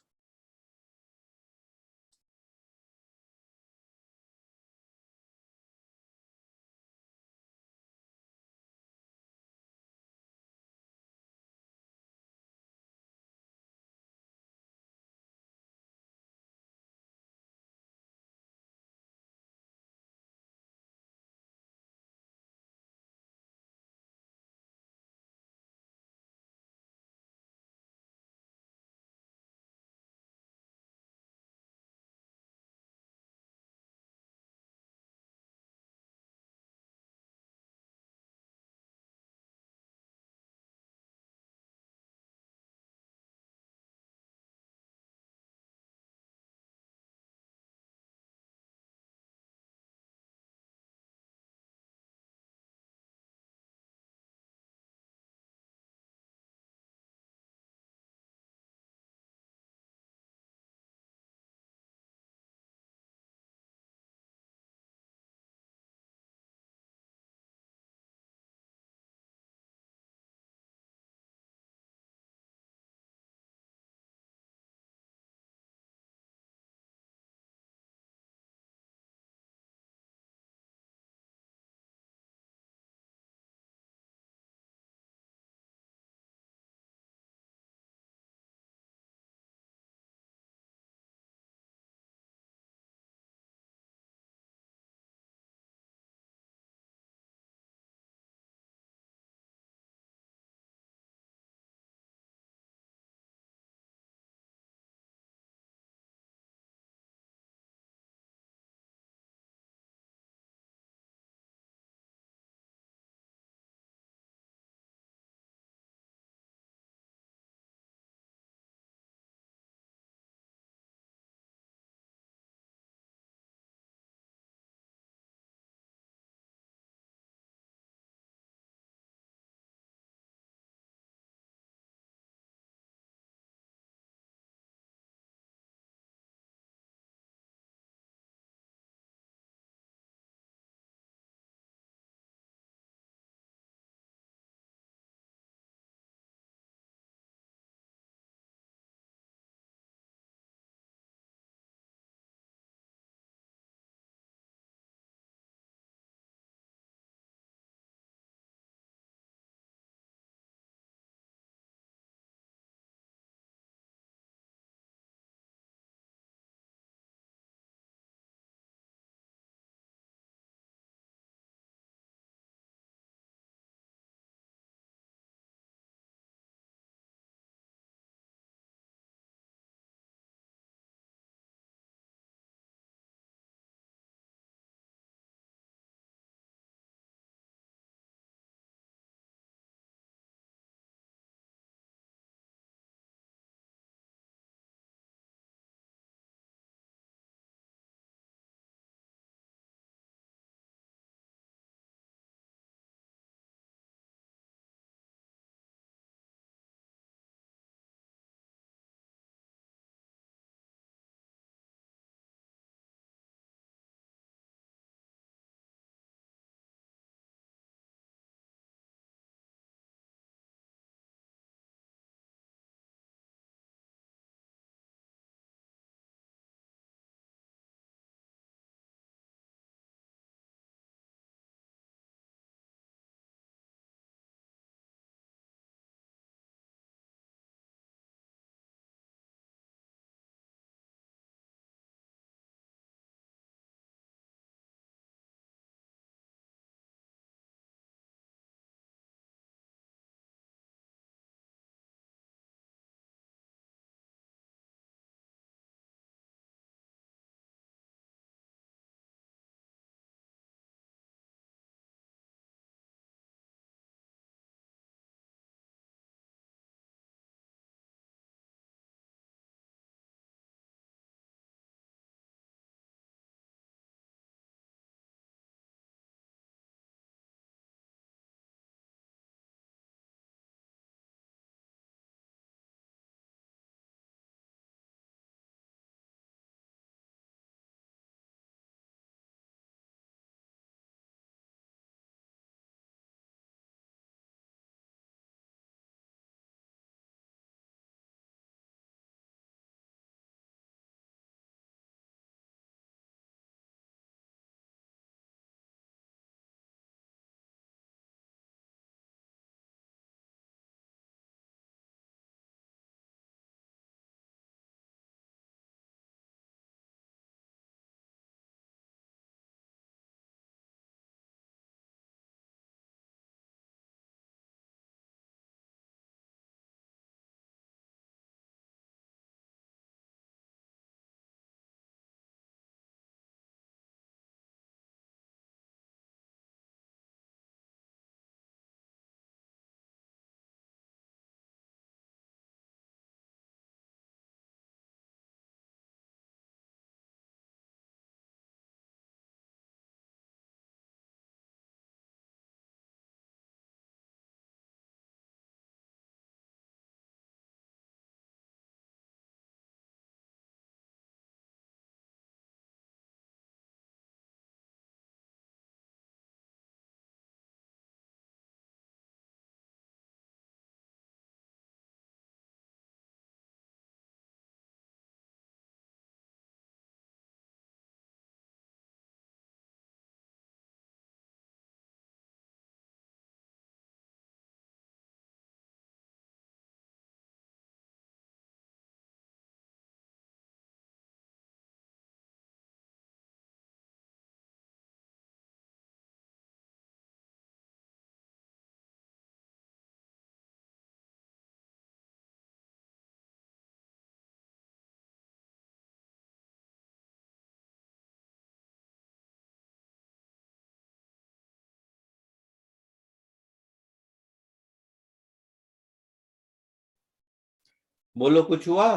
बोलो कुछ हुआ?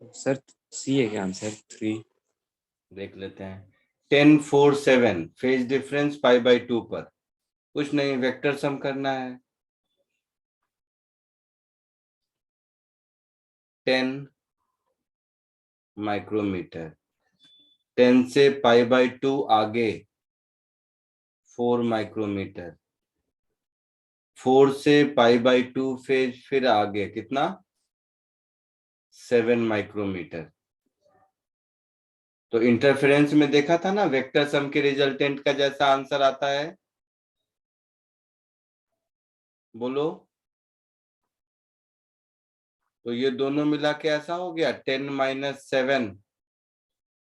सर सी है क्या आंसर? 3। देख लेते हैं। 10 4 7 फेज डिफरेंस पाई बाई 2 पर, कुछ नहीं, वेक्टर सम करना है। 10 माइक्रोमीटर, 10 से पाई बाई 2 आगे 4 माइक्रोमीटर, 4 से पाई बाई 2 फेज फिर आगे कितना, 7 माइक्रोमीटर। तो इंटरफेरेंस में देखा था ना, वेक्टर सम के रिजल्टेंट का जैसा आंसर आता है, बोलो। तो ये दोनों मिला के ऐसा हो गया 10 माइनस 7,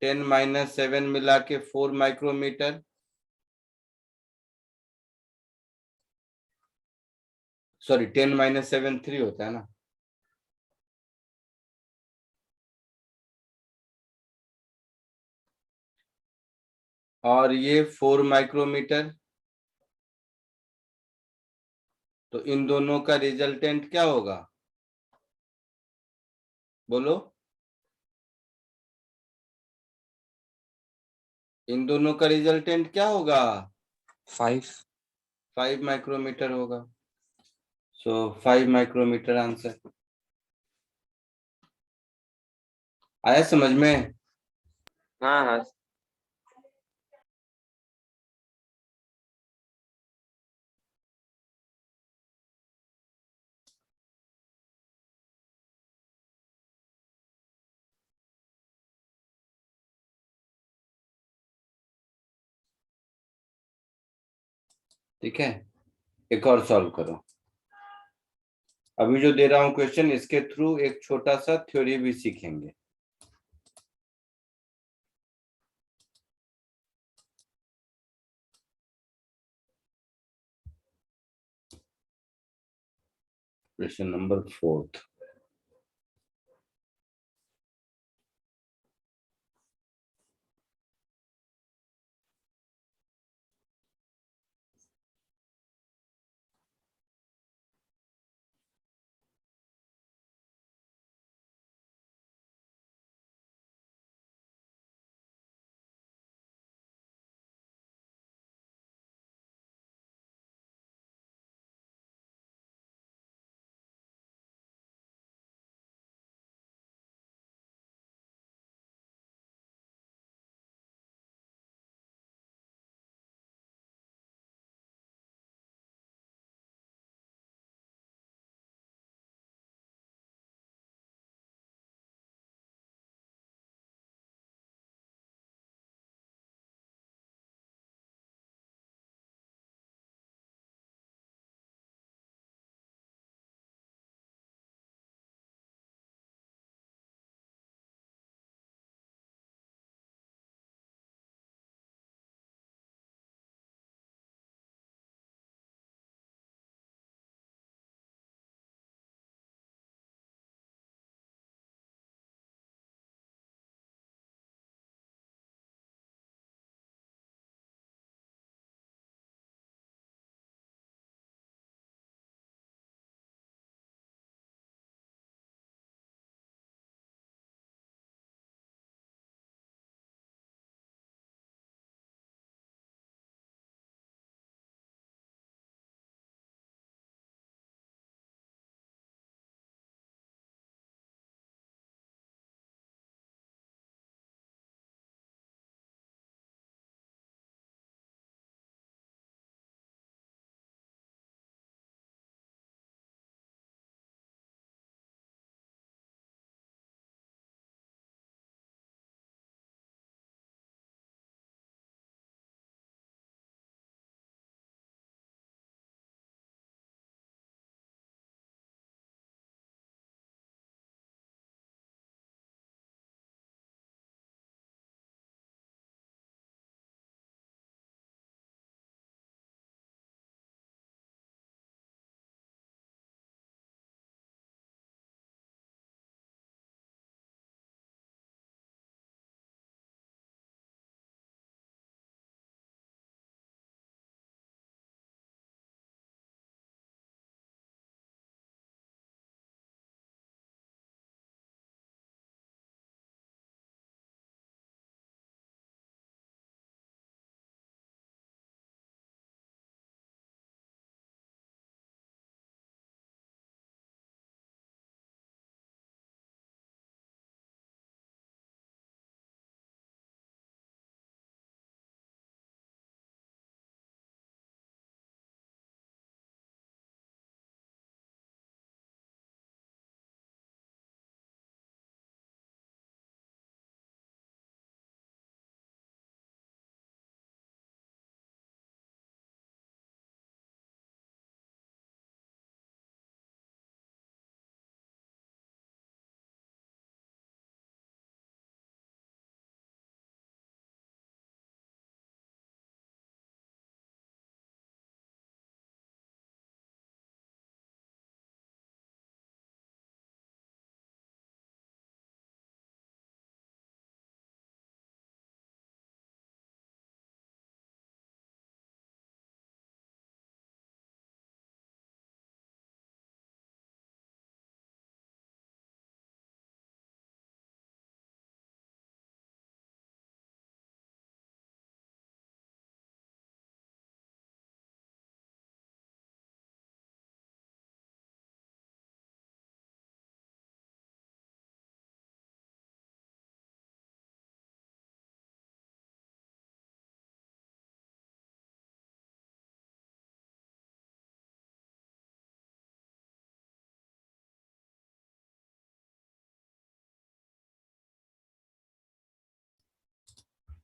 10 माइनस 7 मिला के 4 माइक्रोमीटर, सॉरी 10 माइनस 7 3 होता है ना, और ये 4 माइक्रोमीटर। तो इन दोनों का रिजल्टेंट क्या होगा, बोलो। इन दोनों का रिजल्टेंट क्या होगा, 5। 5 माइक्रोमीटर होगा। सो 5 माइक्रोमीटर आंसर आया समझ में? हाँ हाँ ठीक है, एक और सॉल्व करो। अभी जो दे रहा हूं क्वेश्चन, इसके थ्रू एक छोटा सा थ्योरी भी सीखेंगे। Question number 4।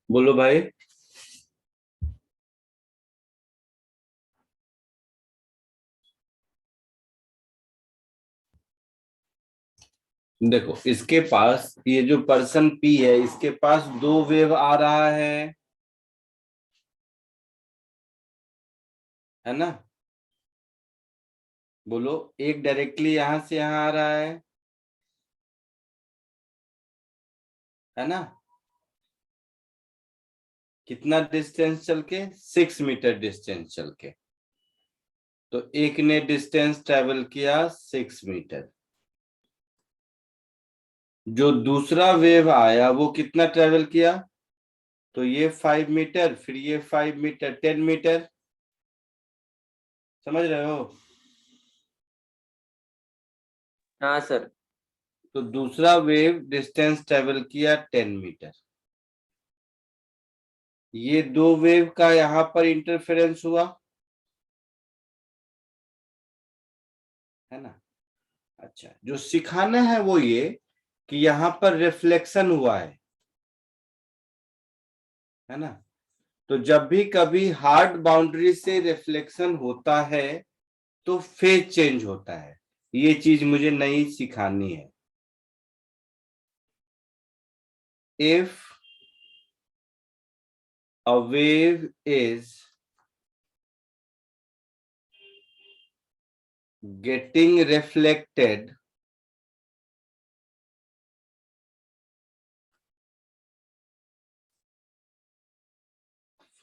बोलो भाई। देखो इसके पास ये जो पर्सन पी है, इसके पास दो वेव आ रहा है ना। बोलो, एक डायरेक्टली यहां से यहां आ रहा है ना। कितना डिस्टेंस चल के? 6 मीटर डिस्टेंस चल के। तो एक ने डिस्टेंस ट्रेवल किया 6 मीटर। जो दूसरा वेव आया वो कितना ट्रेवल किया? तो ये 5 मीटर, फिर ये 5 मीटर, 10 मीटर। समझ रहे हो? हाँ सर। तो दूसरा वेव डिस्टेंस ट्रेवल किया 10 मीटर। ये दो वेव का यहां पर इंटरफेरेंस हुआ, है ना। अच्छा, जो सिखाना है वो ये कि यहां पर रिफ्लेक्शन हुआ है ना। तो जब भी कभी हार्ड बाउंड्री से रिफ्लेक्शन होता है तो फेज चेंज होता है। ये चीज मुझे नहीं सिखानी है। If a wave is getting reflected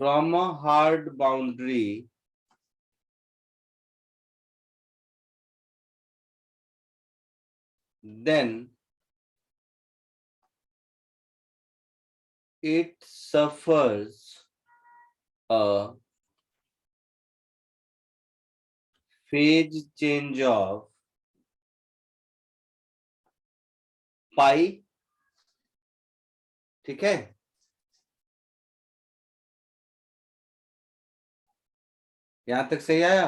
from a hard boundary, then it suffers a phase change of pi। ठीक है, यहां तक सही आया।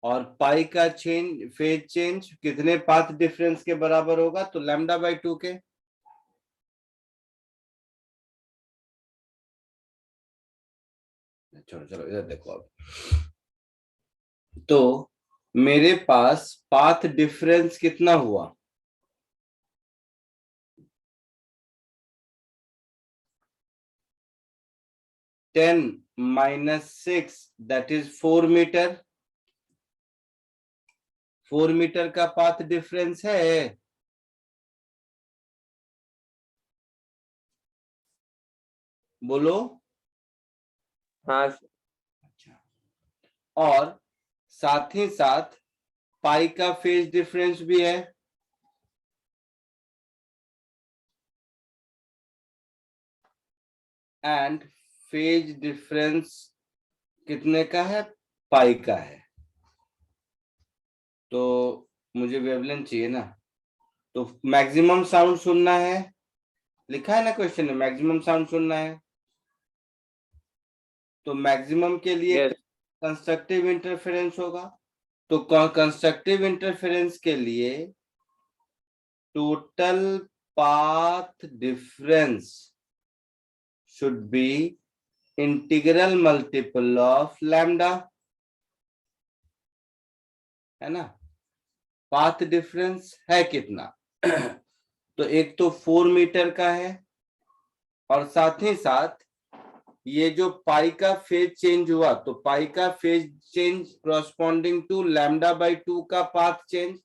और पाई का चेंज, फेज चेंज कितने पाथ डिफरेंस के बराबर होगा? तो λ/2 के। चलो चलो इधर देखो अब। तो मेरे पास पाथ डिफरेंस कितना हुआ? 10 - 6 दैट इज 4 मीटर। 4 मीटर का पाथ डिफरेंस है। बोलो। हाँ सर। अच्छा, और साथ ही साथ पाई का फेज डिफरेंस भी है। एंड फेज डिफरेंस कितने का है? पाई का है। तो मुझे वेवलेंथ चाहिए ना। तो मैक्सिमम साउंड सुनना है, लिखा है ना क्वेश्चन में, मैक्सिमम साउंड सुनना है। तो मैक्सिमम के लिए यस। कंस्ट्रक्टिव इंटरफेरेंस होगा। तो कंस्ट्रक्टिव इंटरफेरेंस के लिए total path difference should be integral multiple of lambda, है ना। पाथ डिफरेंस है कितना? तो एक तो 4 मीटर का है, और साथ ही साथ ये जो पाई का फेज चेंज हुआ, तो पाई का फेज चेंज कॉरस्पॉन्डिंग टू λ/2 का पाथ चेंज।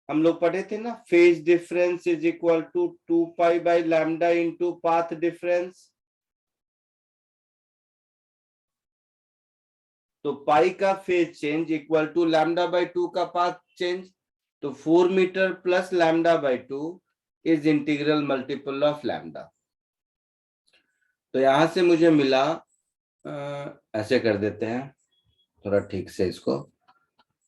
हम लोग पढ़े थे ना, phase difference is equal to 2π/λ into path difference. तो पाई का फेज चेंज इक्वल टू λ/2 का पाथ चेंज। तो 4 metre plus λ/2 is integral multiple of lambda. तो यहां से मुझे मिला, ऐसे कर देते हैं थोड़ा ठीक से इसको।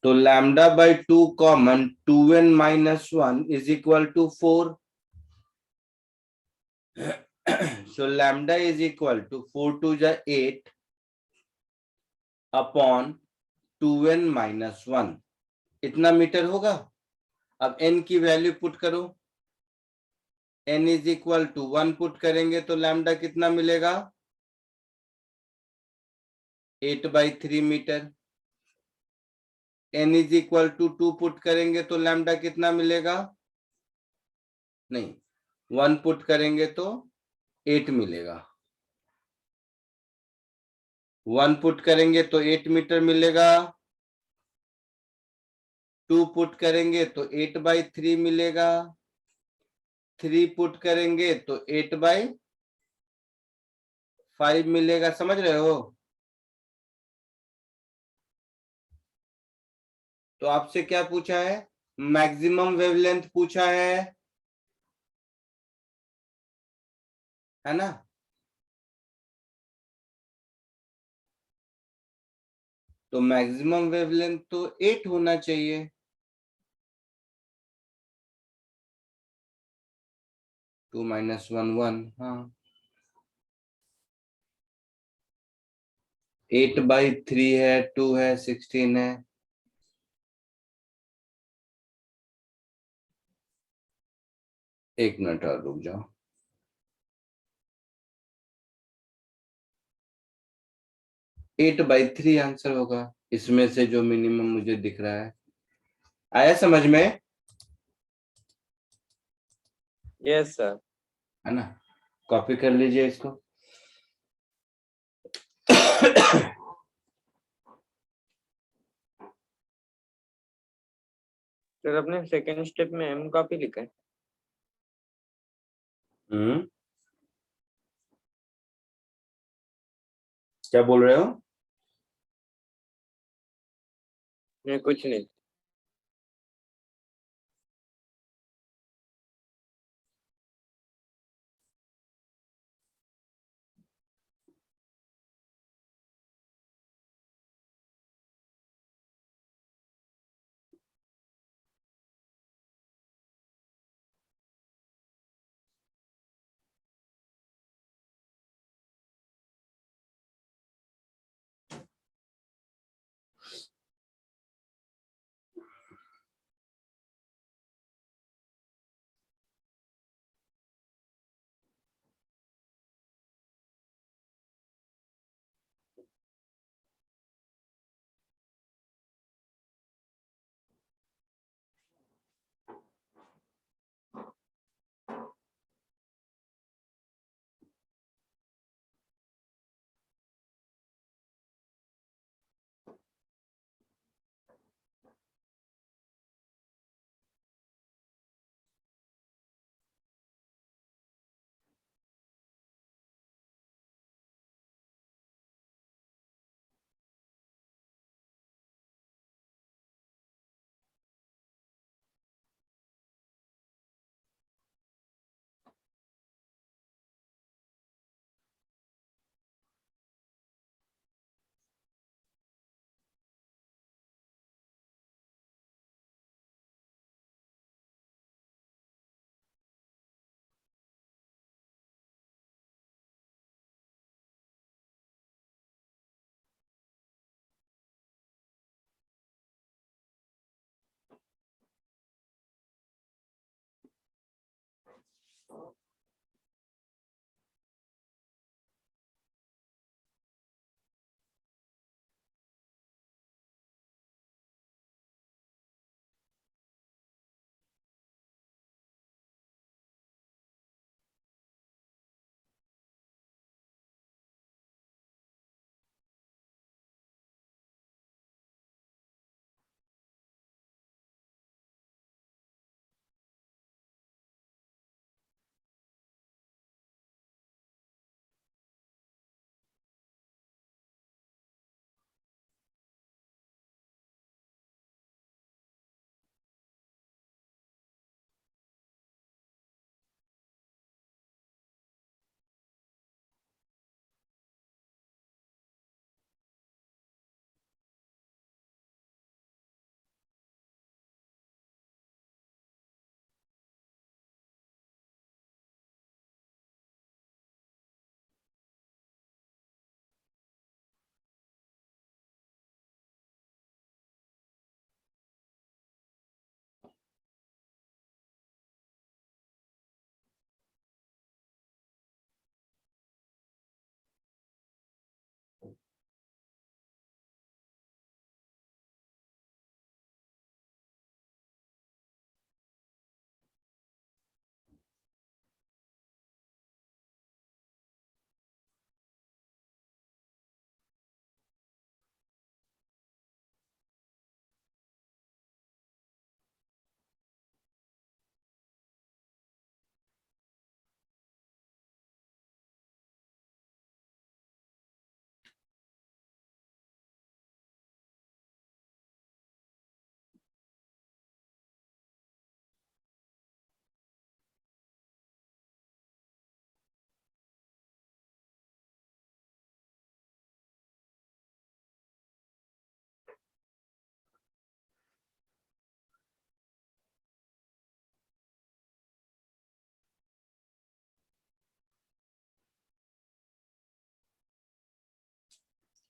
तो λ/2 common 2n - 1 is equal to 4। So lambda is equal to 4 2 जा 8 अपॉन 2n - 1। इतना मीटर होगा। अब n की वैल्यू पुट करो। n is equal to 1 put करेंगे तो लैम्डा कितना मिलेगा? 8/3 metre. n is equal to 2 put करेंगे तो लैम्डा कितना मिलेगा? नहीं, 1 पुट करेंगे तो 8 मिलेगा। 1 पुट करेंगे तो 8 मीटर मिलेगा। 2 पुट करेंगे तो 8/3 मिलेगा। 3 पुट करेंगे तो 8/5 मिलेगा। समझ रहे हो? तो आपसे क्या पूछा है? मैक्सिमम वेवलेंथ पूछा है ना? तो मैक्सिमम वेवलेंथ तो 8 होना चाहिए। 2 - 1 1। हाँ, 8/3 है, 2 है, 16 है। एक मिनट और रुक जाओ। एट बाई थ्री आंसर होगा इसमें से जो मिनिमम मुझे दिख रहा है। आया समझ में? Yes sir. है ना? कॉपी कर लीजिए इसको। सर अपने सेकंड स्टेप में m कॉपी लिखा है। क्या बोल रहे हो? नहीं कुछ नहीं।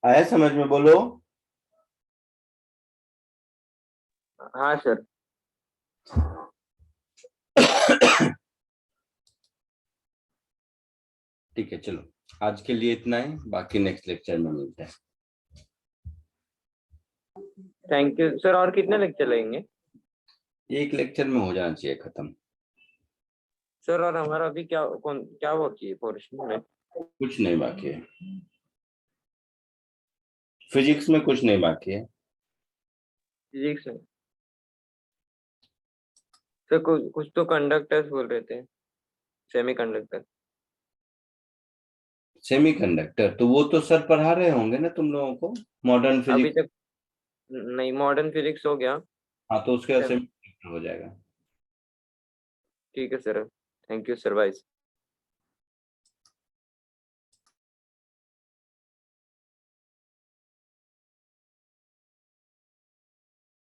आया समझ में? बोलो। हाँ सर। ठीक है, चलो आज के लिए इतना ही, बाकी नेक्स्ट लेक्चर में मिलते हैं। Thank you sir. और कितने लेक्चर लेंगे एक लेक्चर में हो जाना चाहिए खत्म। सर? और हमारा अभी क्या बाकी है पोर्शन में? कुछ नहीं बाकी है, फिजिक्स में कुछ नहीं बाकी है। फिजिक्स में सर कुछ तो कंडक्टर्स बोल रहे थे, सेमी कंडक्टर। सेमीकंडक्टर तो वो तो सर पढ़ा रहे होंगे ना तुम लोगों को, मॉडर्न अभी फिजिक्स। तक नहीं, मॉडर्न फिजिक्स हो गया। हाँ तो उसके बाद सेमीकंडक्टर हो जाएगा। ठीक है sir. Thank you sir, bye.